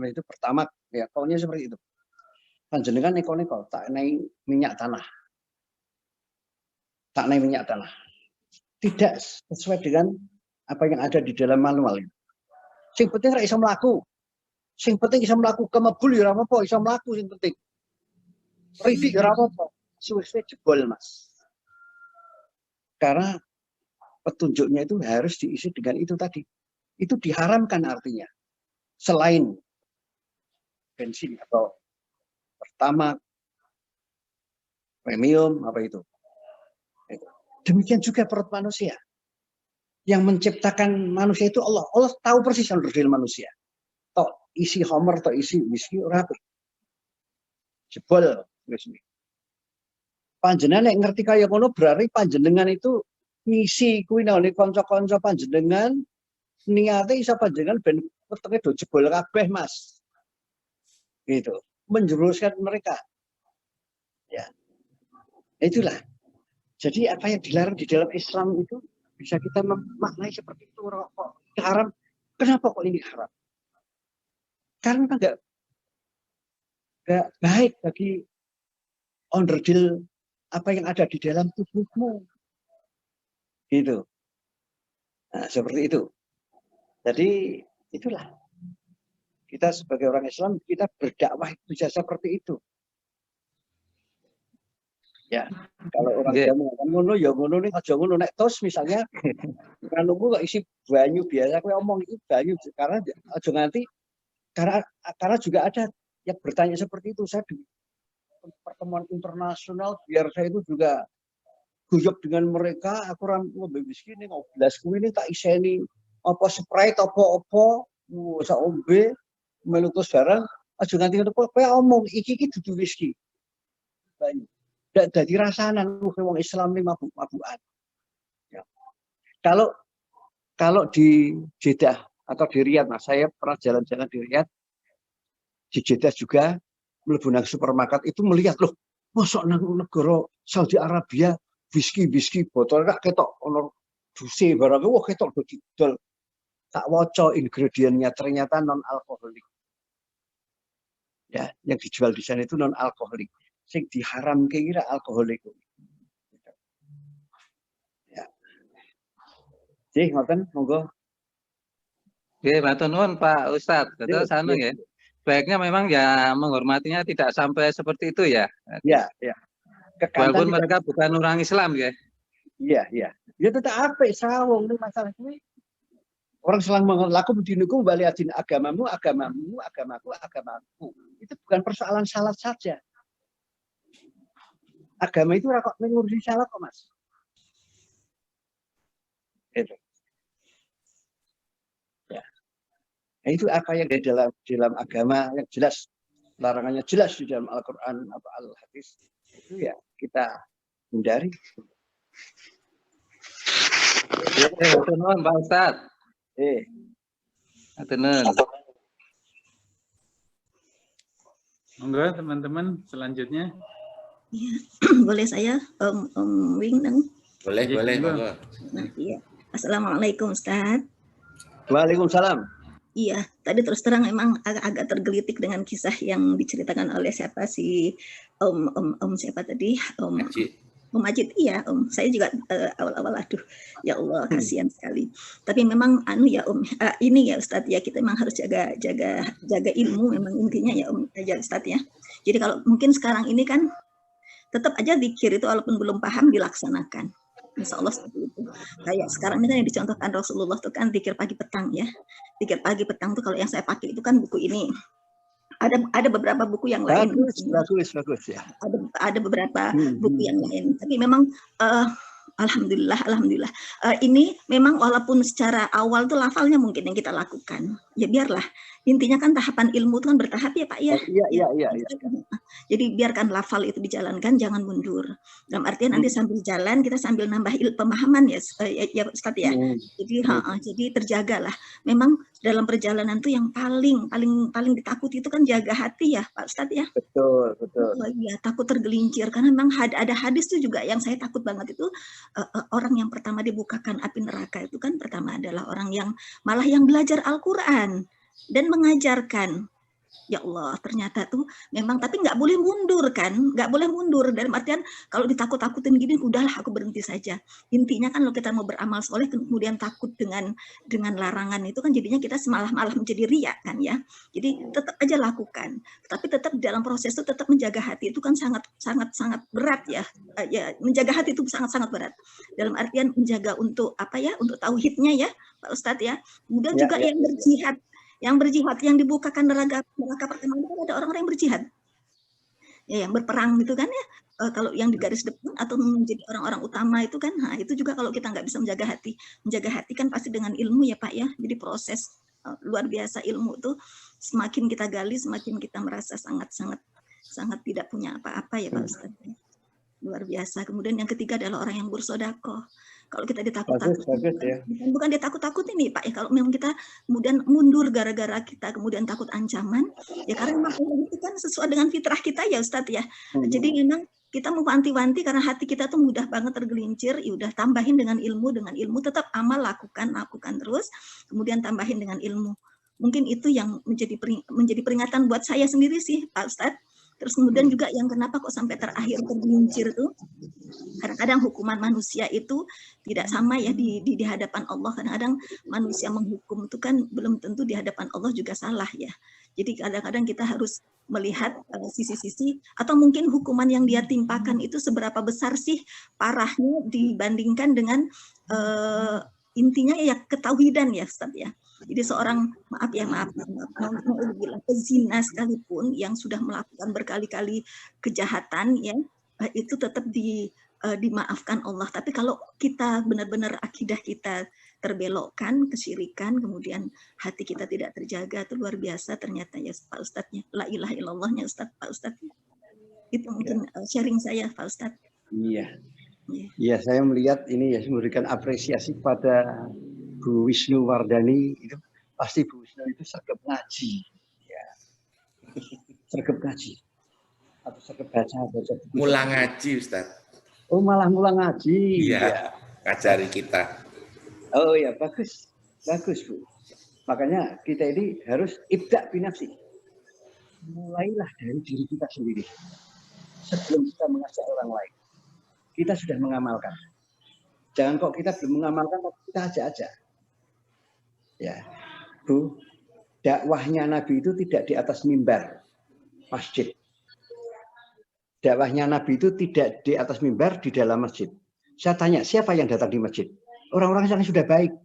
itu pertama ya, pokoknya seperti itu. Panjenengan neko-neko tak naik minyak tanah, tidak sesuai dengan apa yang ada di dalam manual itu. Sing penting ra iso mlaku. Sing penting iso mlaku, kemebul ya ora apa-apa, iso mlaku sing penting. Ridik ya ora apa-apa. suwe-suwe jebol, Mas. Karena petunjuknya itu harus diisi dengan itu tadi. Itu diharamkan artinya. Selain bensin atau pertama premium apa itu. Demikian juga perut manusia. Yang menciptakan manusia itu Allah. Allah tahu persis yang berdiri manusia. Tok isi homer, tok isi whisky, rapi. Jebol. Panjenengan yang ngerti kaya ngono berarti panjenengan itu ngisi kuwi nang kanca-kanca panjenengan niate iso panjenengan ben wetenge do jebol kabeh, Mas. Gitu. Menjerumuskan mereka. Ya. Itulah. Jadi apa yang dilarang di dalam Islam itu bisa kita memaknai seperti itu. Kok haram? Kenapa kok ini haram? Karena enggak baik bagi onderdil apa yang ada di dalam tubuhmu. Gitu. Nah, seperti itu. Jadi itulah. Kita sebagai orang Islam, kita berdakwah bisa seperti itu. Ya, kalau orang Jawa ngono ya ngono ning aja ngono nek tos misalnya kanungku kok isi banyu biasa kowe omong iki banyu karena aja nganti karena juga ada yang bertanya seperti itu. Saya di pertemuan internasional biar saya itu juga guyub dengan mereka, aku ora ngombe whisky ning gelas kuwi ini tak iseni apa Sprite apa-apa sak ombe melukus barang aja nganti ngono kowe omong iki dudu whisky. Banyu. Dadi rasanan wong Islam ini mabuk-mabukan. Ya. Kalau di Jeddah atau di Riyadh, Mas, saya pernah jalan-jalan di Riyadh, di Jeddah juga mlebu nang supermarket itu melihat loh, mosok nang negara Saudi Arabia whisky botol rak ketok ono duse barang wah ketok do didol. Tak waca ingredientnya ternyata non alkoholik. Ya, yang dijual di sana itu non alkoholik. Sing diharam kira alkoholik. Ya. Jadi ngoten monggo. Oke, matur nuwun Pak Ustadz. Betul sanu ya. Baiknya memang ya menghormatinya tidak sampai seperti itu ya. Iya, iya. Walaupun mereka bukan orang Islam ya. Iya, iya. Ya tetap apa sawung ini masalah ini. Orang selang mengelaku dinuku balik adin agamamu, agamaku. Itu bukan persoalan salah saja. Agama itu kok mengurusi salah kok, Mas. Itu. Ya. Nah, itu apa yang di dalam agama yang jelas, larangannya jelas di dalam Al-Qur'an atau Al-Hadis. Itu ya kita hindari. Teman Pak Ustadz. Tenan. Monggo teman-teman selanjutnya. Ya, boleh saya Wing nang? Boleh, monggo. Nah, iya. Assalamualaikum Ustaz. Waalaikumsalam. Iya, tadi terus terang emang agak tergelitik dengan kisah yang diceritakan oleh siapa si siapa tadi Om Majid. Iya Om, saya juga awal-awal aduh ya Allah kasihan sekali. Tapi memang ya Om, ini ya Ustadz ya kita memang harus jaga ilmu memang intinya ya Om ya Ustadz ya. Jadi kalau mungkin sekarang ini kan tetap aja zikir itu walaupun belum paham dilaksanakan. Insya Allah seperti itu. Kayak sekarang ini kan yang dicontohkan Rasulullah itu kan zikir pagi petang ya. Zikir pagi petang tuh kalau yang saya pakai itu kan buku ini. Ada beberapa buku yang lain. Bagus ya. Ada beberapa buku yang lain. Tapi memang alhamdulillah. Ini memang walaupun secara awal tuh lafalnya mungkin yang kita lakukan. Ya biarlah. Intinya kan tahapan ilmu itu kan bertahap ya Pak ya. Iya. Jadi biarkan lafal itu dijalankan, jangan mundur. Dalam artian nanti sambil jalan kita sambil nambah pemahaman ya Ustaz ya. Jadi terjagalah. Memang dalam perjalanan tuh yang paling ditakuti itu kan jaga hati ya Pak Ustaz ya. Betul. Oh, iya, takut tergelincir karena memang ada hadis tuh juga yang saya takut banget itu orang yang pertama dibukakan api neraka itu kan pertama adalah orang yang malah yang belajar Al-Qur'an dan mengajarkan Ya Allah, ternyata tuh memang, tapi nggak boleh mundur kan, nggak boleh mundur. Dalam artian kalau ditakut-takutin gini, udahlah aku berhenti saja. Intinya kan kalau kita mau beramal soleh, kemudian takut dengan larangan itu kan jadinya kita semalah-malah menjadi riak kan ya. Jadi tetap aja lakukan, tapi tetap dalam proses itu tetap menjaga hati itu kan sangat berat ya. Ya, menjaga hati itu sangat berat. Dalam artian menjaga untuk apa ya, untuk tauhidnya ya, Pak Ustadz ya. Kemudian juga yang berjihad. Yang dibukakan neraka pertama itu ada orang-orang yang berjihad, ya, yang berperang gitu kan ya. Kalau yang di garis depan atau menjadi orang-orang utama itu kan, nah itu juga kalau kita nggak bisa menjaga hati kan pasti dengan ilmu ya Pak ya. Jadi proses luar biasa ilmu tuh semakin kita gali, semakin kita merasa sangat tidak punya apa-apa ya Pak Ustadz. Luar biasa. Kemudian yang ketiga adalah orang yang bersedekah. Kalau kita ditakut-takutin, ya. Bukan ditakut-takutin nih Pak, ya kalau memang kita kemudian mundur gara-gara kita kemudian takut ancaman, ya karena memang itu kan sesuai dengan fitrah kita ya Ustadz ya. Jadi memang kita mau wanti-wanti karena hati kita tuh mudah banget tergelincir, ya udah tambahin dengan ilmu tetap amal lakukan terus, kemudian tambahin dengan ilmu. Mungkin itu yang menjadi peringatan buat saya sendiri sih Pak Ustadz. Terus kemudian juga yang kenapa kok sampai terakhir tergelincir tuh, kadang-kadang hukuman manusia itu tidak sama ya di hadapan Allah. Kadang-kadang manusia menghukum itu kan belum tentu di hadapan Allah juga salah ya. Jadi kadang-kadang kita harus melihat sisi-sisi atau mungkin hukuman yang dia timpakan itu seberapa besar sih parahnya dibandingkan dengan intinya ya ketauhidan ya Ustaz ya. Jadi seorang pezina sekalipun yang sudah melakukan berkali-kali kejahatan ya itu tetap dimaafkan Allah. Tapi kalau kita benar-benar akidah kita terbelokkan, kesyirikan, kemudian hati kita tidak terjaga, itu luar biasa ternyata ya Pak Ustadznya. La ilaha illallahnya Pak Ustadz. Itu mungkin sharing saya Pak Ustadz. Iya. Iya, saya melihat ini ya, memberikan apresiasi pada Bu Wisnu Wardani. Itu pasti Bu Wisnu itu sergap ngaji, ya. Sergap ngaji atau sergap baca buku. Ngulang ngaji Ustaz. Oh malah ngulang ngaji. Iya, ngajari kita. Oh ya, bagus Bu. Makanya kita ini harus ibda' binafsi. Mulailah dari diri kita sendiri sebelum kita mengajak orang lain. Kita sudah mengamalkan. Jangan kok kita belum mengamalkan, tapi kita ajak-ajak. Ya, Bu, dakwahnya Nabi itu tidak di atas mimbar masjid. Dakwahnya Nabi itu tidak di atas mimbar di dalam masjid. Saya tanya, siapa yang datang di masjid? Orang-orang yang sudah baik.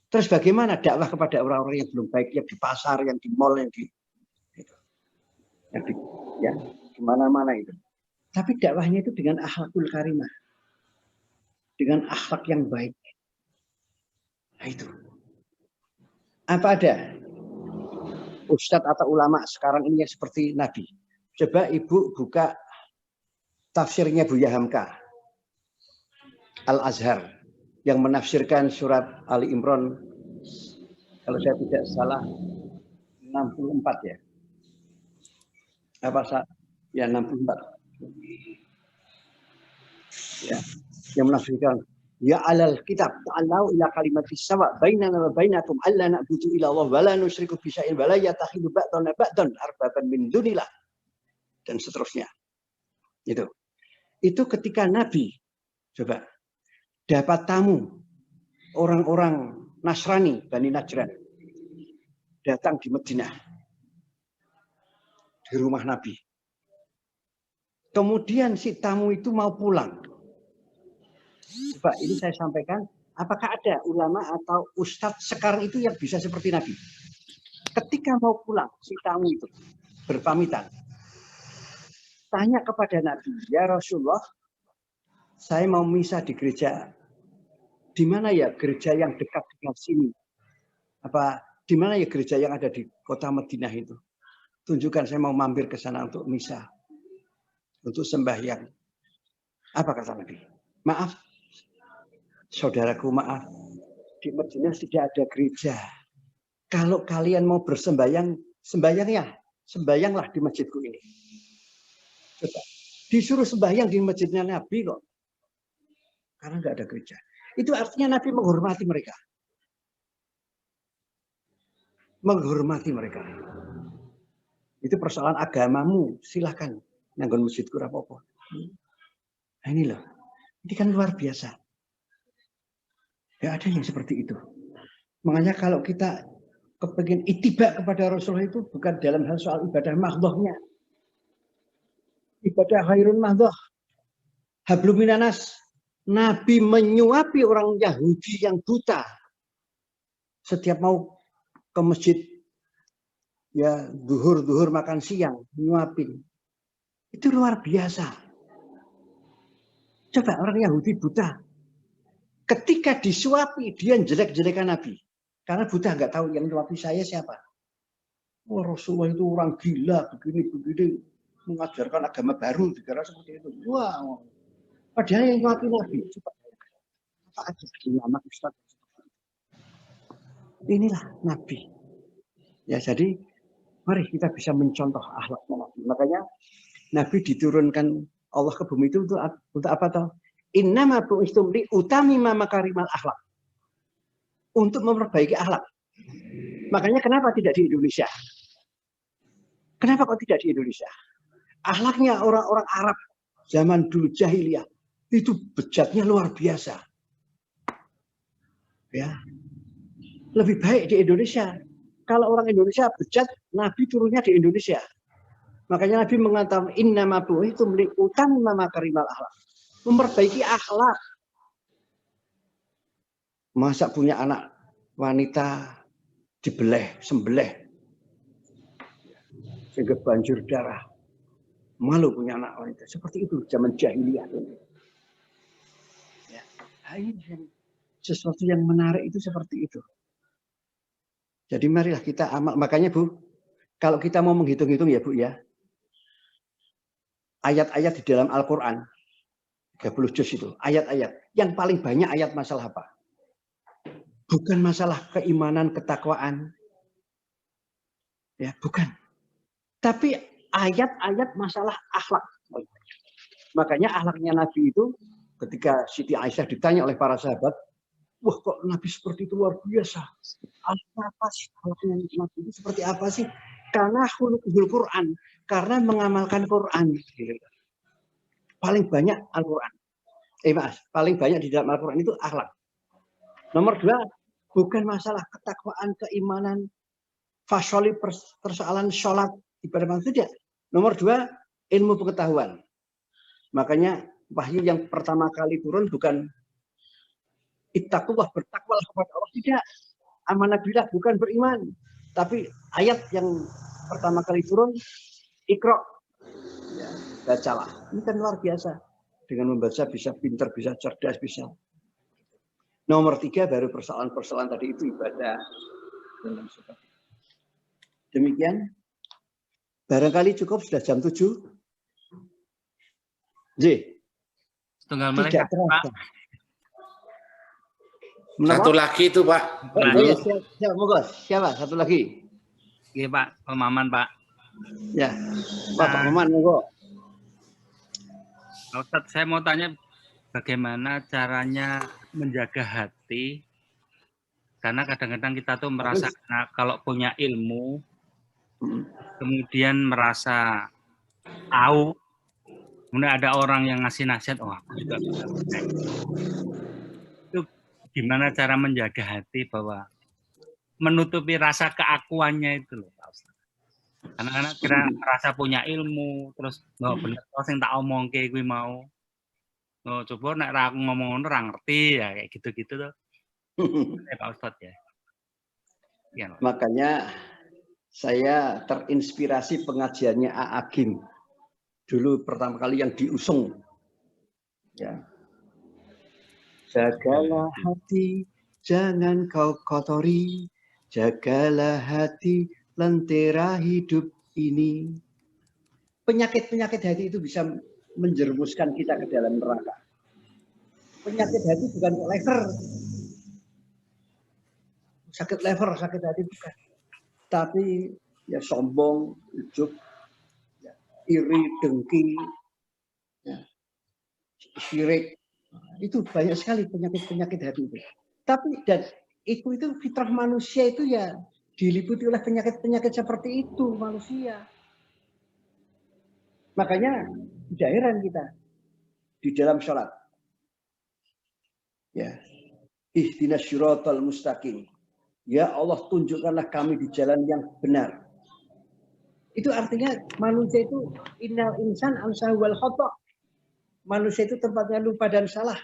Terus bagaimana dakwah kepada orang-orang yang belum baik, yang di pasar, yang di mall, yang di mana-mana itu. Tapi dakwahnya itu dengan akhlakul karimah. Dengan akhlak yang baik. Nah itu. Apa ada ustadz atau ulama sekarang ini yang seperti Nabi? Coba Ibu buka tafsirnya Buya Hamka. Al-Azhar. Yang menafsirkan surat Ali Imran. Kalau saya tidak salah 64 ya. Apa ya 64. Ya, yang menafsirkan ya alal kitab ta'alau ila kalimatis sawa bainana wa bainakum alla na'budu illa Allah wa la nusyriku bi syai'in wa la yatakhidu ba'duna ba'dan arbaban min dunillah dan seterusnya. Itu ketika Nabi coba dapat tamu orang-orang Nasrani Bani Najran datang di Madinah di rumah Nabi. Kemudian si tamu itu mau pulang. Coba ini saya sampaikan, apakah ada ulama atau ustadz sekarang itu yang bisa seperti Nabi? Ketika mau pulang, si tamu itu berpamitan. Tanya kepada Nabi, ya Rasulullah, saya mau misa di gereja. Di mana ya gereja yang dekat dengan sini? Apa di mana ya gereja yang ada di kota Madinah itu? Tunjukkan, saya mau mampir ke sana untuk misa. Untuk sembahyang. Apa kata Nabi? Maaf, saudaraku maaf. Di Madinah tidak ada gereja. Kalau kalian mau bersembahyang, sembahyanglah di masjidku ini. Coba. Disuruh sembahyang di masjidnya Nabi kok. Karena nggak ada gereja. Itu artinya Nabi menghormati mereka. Menghormati mereka. Itu persoalan agamamu, silahkan nanggon masjidku rapopo. Nah ini loh, ini kan luar biasa. Gak ada yang seperti itu. Makanya kalau kita kepingin ittiba kepada Rasulullah itu bukan dalam hal soal ibadah mahdhahnya. Ibadah khairun mahdhah. Hablum minanas. Nabi menyuapi orang Yahudi yang buta. Setiap mau ke masjid, ya duhur makan siang, nyuapin. Itu luar biasa. Coba orang Yahudi buta. Ketika disuapi, dia jelek-jelekan Nabi. Karena buta nggak tahu yang nyuapi saya siapa. Oh, Rasulullah itu orang gila, begini-begini. Mengajarkan agama baru, dikira seperti itu. Wah, padahal yang nyuapi Nabi. Coba. Apa aja ulama Ustaz. Inilah Nabi. Ya, jadi mari kita bisa mencontoh akhlaknya Nabi. Makanya Nabi diturunkan Allah ke bumi itu untuk apa toh? Innama bu'istum li utamima makarimal akhlak. Untuk memperbaiki akhlak. Makanya kenapa tidak di Indonesia? Kenapa kok tidak di Indonesia? Akhlaknya orang-orang Arab zaman dulu jahiliyah itu bejatnya luar biasa. Ya. Lebih baik di Indonesia. Kalau orang Indonesia bejat, Nabi turunnya di Indonesia. Makanya Nabi mengatakan innama bu'istum li utamima makarimal akhlak. Memperbaiki akhlak. Masa punya anak wanita sembelih sehingga banjir darah. Malu punya anak wanita. Seperti itu zaman jahiliyah. Ya, ini sesuatu yang menarik itu seperti itu. Jadi marilah kita amal. Makanya Bu, kalau kita mau menghitung-hitung ya Bu ya, ayat-ayat di dalam Al-Quran 30 juz itu, ayat-ayat. Yang paling banyak ayat masalah apa? Bukan masalah keimanan, ketakwaan. Ya, bukan. Tapi ayat-ayat masalah akhlak. Makanya akhlaknya Nabi itu ketika Siti Aisyah ditanya oleh para sahabat, wah kok Nabi seperti itu luar biasa. Apa sih akhlaknya Nabi itu seperti apa sih? Karena khuluqul Quran, karena mengamalkan Quran. Paling banyak Al-Quran. Paling banyak di dalam Al-Quran itu akhlak. Nomor 2, bukan masalah ketakwaan, keimanan, fasoli persoalan sholat, ibadah maksud tidak. Nomor 2, ilmu pengetahuan. Makanya wahyu yang pertama kali turun bukan ittaqullah, bertakwalah kepada Allah, tidak. Amanah billah, bukan beriman. Tapi ayat yang pertama kali turun, Iqra. Ya, bacalah. Ini kan luar biasa. Dengan membaca bisa pintar, bisa cerdas, bisa. Nomor 3 baru persoalan-persoalan tadi itu ibadah. Demikian. Barangkali cukup sudah jam 7. J. Tunggal mereka, Pak. Satu lagi itu Pak. Siapa? Satu lagi. Iya Pak, Pak Maman Pak. Ya, Pak Maman monggo. Ustadz, saya mau tanya bagaimana caranya menjaga hati, karena kadang-kadang kita tuh merasa kalau punya ilmu, kemudian merasa tahu, kemudian ada orang yang ngasih nasihat, oh aku juga bisa. Itu gimana cara menjaga hati bahwa menutupi rasa keakuannya itu loh Pak Ustadz. Karena kira merasa punya ilmu, terus nggak bener terus yang tak omong kayak gue mau. Oh, coba nek aku ngomong orang ngerti ya kayak gitu-gitu tuh. Pak Ustadz ya. Ya. Makanya saya terinspirasi pengajiannya A. Agim. Dulu pertama kali yang diusung. Ya. Jagalah hati, jangan kau kotori. Jagalah hati, lentera hidup ini. Penyakit-penyakit hati itu bisa menjerumuskan kita ke dalam neraka. Penyakit hati bukan lever. Sakit lever, sakit hati bukan. Tapi ya sombong, ujub, ya, iri, dengki, ya, syirik. Itu banyak sekali penyakit-penyakit hati itu. Tapi dan itu fitrah manusia itu ya diliputi oleh penyakit-penyakit seperti itu manusia. Makanya tidak heran kita di dalam sholat. Ya, ihdinas syiratal mustaqim. Ya Allah, tunjukkanlah kami di jalan yang benar. Itu artinya manusia itu innal insan ansa wal khata'. Manusia itu tempatnya lupa dan salah.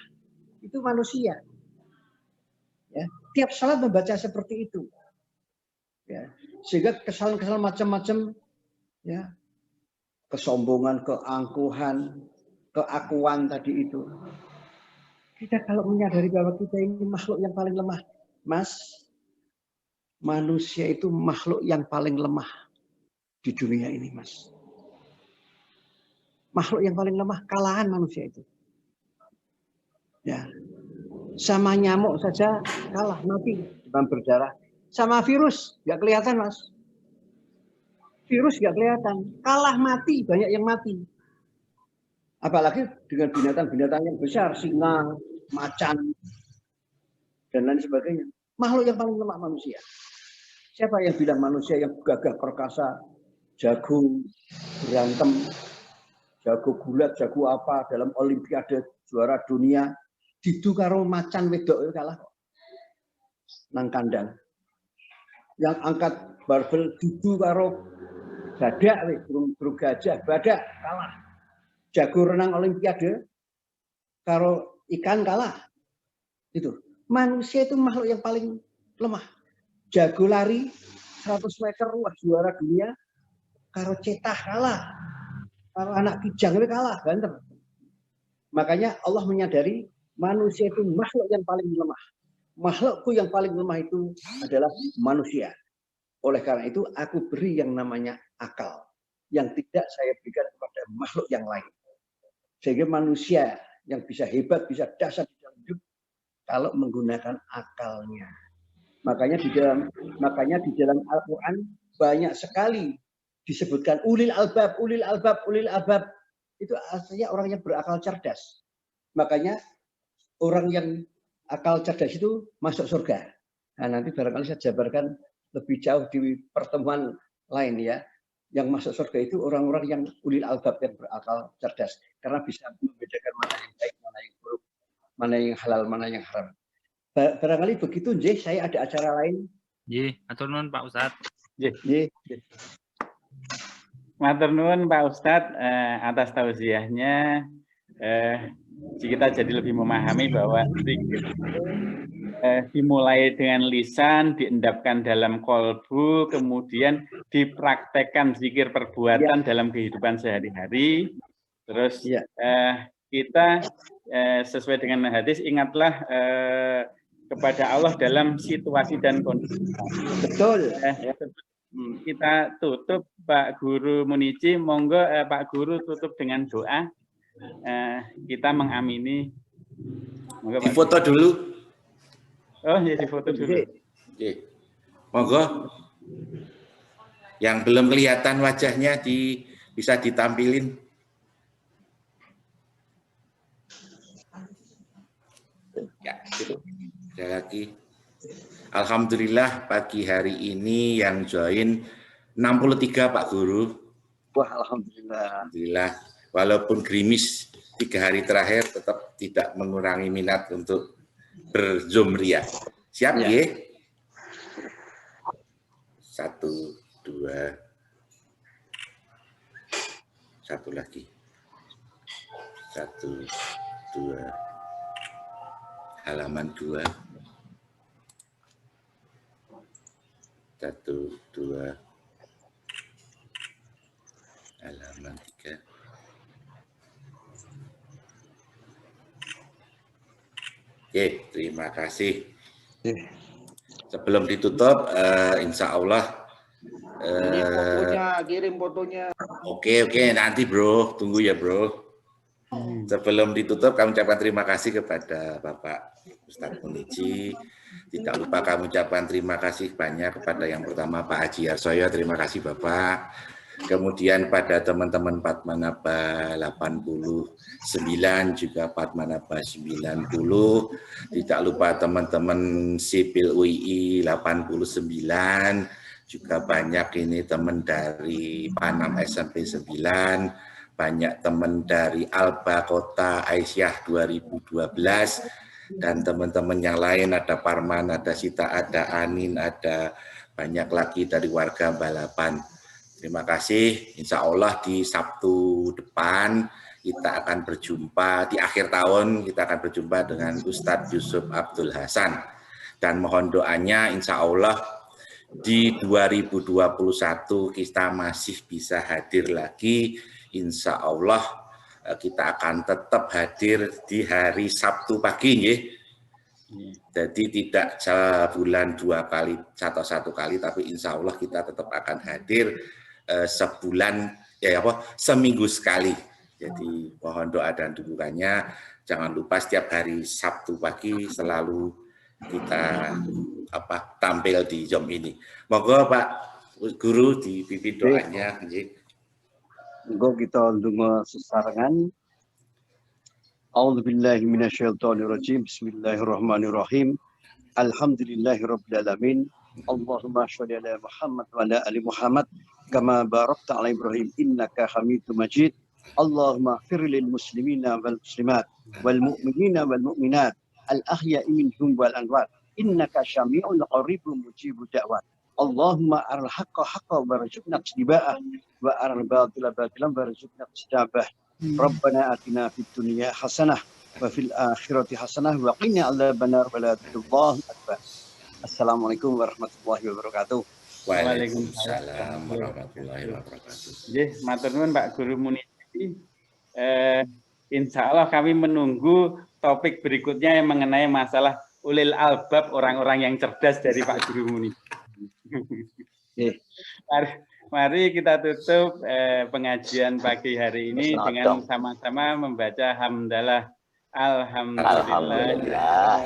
Itu manusia. Ya, tiap salat membaca seperti itu. Ya, sehingga kesalahan-kesalahan macam-macam, ya, kesombongan, keangkuhan, keakuan tadi itu. Kita kalau menyadari bahwa kita ini makhluk yang paling lemah, Mas, manusia itu makhluk yang paling lemah di dunia ini, Mas. Makhluk yang paling lemah, kalahan manusia itu. Ya, sama nyamuk saja kalah, mati, demam berdarah. Sama virus, nggak kelihatan, Mas. Virus nggak kelihatan, kalah mati, banyak yang mati. Apalagi dengan binatang-binatang yang besar, singa, macan, dan lain sebagainya. Makhluk yang paling lemah manusia. Siapa yang bilang manusia yang gagah perkasa, jago berantem, jago gulat, jago apa dalam olimpiade juara dunia, didu karo macan wedok kalah kok. Nang kandang. Yang angkat barbel didu karo badak, burung gajah, badak kalah. Jago renang olimpiade karo ikan kalah. Itu. Manusia itu makhluk yang paling lemah. Jago lari 100 meter wah juara dunia karo cetah kalah. Karo anak kijang itu kalah, banter. Makanya Allah menyadari manusia itu makhluk yang paling lemah. Makhlukku yang paling lemah itu adalah manusia. Oleh karena itu aku beri yang namanya akal yang tidak saya berikan kepada makhluk yang lain. Sehingga manusia yang bisa hebat, bisa dahsyat di dalam hidup kalau menggunakan akalnya. Makanya di dalam Al-Qur'an banyak sekali disebutkan ulil albab, ulil albab, ulil albab. Itu artinya orang yang berakal cerdas. Makanya orang yang akal cerdas itu masuk surga. Nah, nanti barangkali saya jabarkan lebih jauh di pertemuan lain ya. Yang masuk surga itu orang-orang yang ulil albab, yang berakal cerdas. Karena bisa membedakan mana yang baik, mana yang buruk, mana yang halal, mana yang haram. Barangkali begitu, Nggih, saya ada acara lain. Nggih, atur nuwun Pak Ustadz. Nggih. Matur nuwun Pak Ustadz atas tausiahnya. Kita jadi lebih memahami bahwa zikir dimulai dengan lisan, diendapkan dalam kolbu, kemudian dipraktekkan zikir perbuatan dalam kehidupan sehari-hari. Terus kita sesuai dengan hadis, ingatlah kepada Allah dalam situasi dan kondisi. Betul. Kita tutup Pak Guru Munici, monggo Pak Guru tutup dengan doa. Kita mengamini. Monggo, Pak. Difoto dulu. Oh ya, difoto dulu. Oke. Monggo. Yang belum kelihatan wajahnya bisa ditampilin. Ya, gitu. Ada lagi. Alhamdulillah pagi hari ini yang join 63 Pak Guru. Wah, alhamdulillah. Alhamdulillah. Walaupun gerimis 3 hari terakhir tetap tidak mengurangi minat untuk berzumria. Siap ya? 1, 2. Satu lagi. 1, 2. Halaman 2. 1, 2. Halaman 3. Oke, terima kasih. Sebelum ditutup, insya Allah. Kirim fotonya. Oke, nanti bro, tunggu ya bro. Sebelum ditutup, kami ucapkan terima kasih kepada Bapak Ustadz Munici. Tidak lupa kami ucapkan terima kasih banyak kepada yang pertama Pak Haji Harsoyo, terima kasih Bapak. Kemudian pada teman-teman Padmanaba 89, juga Padmanaba 90. Tidak lupa teman-teman Sipil UI 89. Juga banyak ini teman dari Panam SMP 9. banyak teman dari Alba Kota Aisyah 2012 dan teman-teman yang lain, ada Parman, ada Sita, ada Anin, ada banyak lagi dari warga Balapan. Terima kasih. Insya Allah di Sabtu depan kita akan berjumpa, di akhir tahun kita akan berjumpa dengan Ustadz Yusuf Abdul Hasan. Dan mohon doanya insya Allah di 2021 kita masih bisa hadir lagi. Insya Allah kita akan tetap hadir di hari Sabtu pagi, ya. Jadi tidak sebulan 2 kali atau 1 kali, tapi insya Allah kita tetap akan hadir sebulan, seminggu sekali. Jadi mohon doa dan dukungannya. Jangan lupa setiap hari Sabtu pagi selalu kita tampil di Zoom ini. Monggo Pak Guru dipimpin doanya. Monggo kita ndonga sesarengan. A'udzubillahi minasyaitonirrajim. Bismillahirrahmanirrahim. Alhamdulillahirabbil alamin. Allahumma sholli ala Muhammad wa ala ali Muhammad kama barakta ala Ibrahim innaka Hamidum Majid. Allahumma ighfir lil muslimina wal muslimat wal mu'minina wal mu'minat al ahya'i minhum wal amwat innaka syami'un qaribun mujibud da'wat. Allahumma aral haqqa haqqa warzuqna ittiba'ah wa aral batila batilan warzuqna ijtinabah. Rabbana atina fid dunya hasanah wa fil akhirati hasanah wa qina adzabannar wa la tudzallahu akbar. Assalamualaikum warahmatullahi wabarakatuh. Waalaikumsalam warahmatullahi wabarakatuh. Nggih, matur nuwun Pak Guru Munisi. Insya Allah kami menunggu topik berikutnya yang mengenai masalah ulil albab, orang-orang yang cerdas dari Pak Guru Munisi. Mari kita tutup pengajian pagi hari ini dengan sama-sama membaca hamdalah. Alhamdulillah.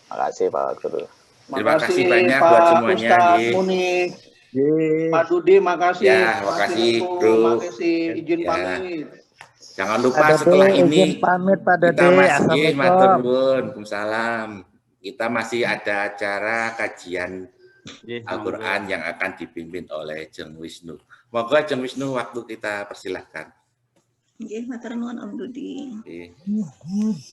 Terima kasih Pak Guru. Terima kasih banyak buat semuanya. Ustaz Muni, Pak Dudi, makasih. Ya, makasih Bro. Makasih, izin pamit. Jangan lupa setelah ini pamit Pak Dede. kita masih matur nuwun, Waalaikumsalam. Kita masih ada acara kajian Al-Quran yang akan dipimpin oleh Jeng Wisnu. Moga Jeng Wisnu waktu kita persilahkan. Nggih, matur nuwun Om Dudi.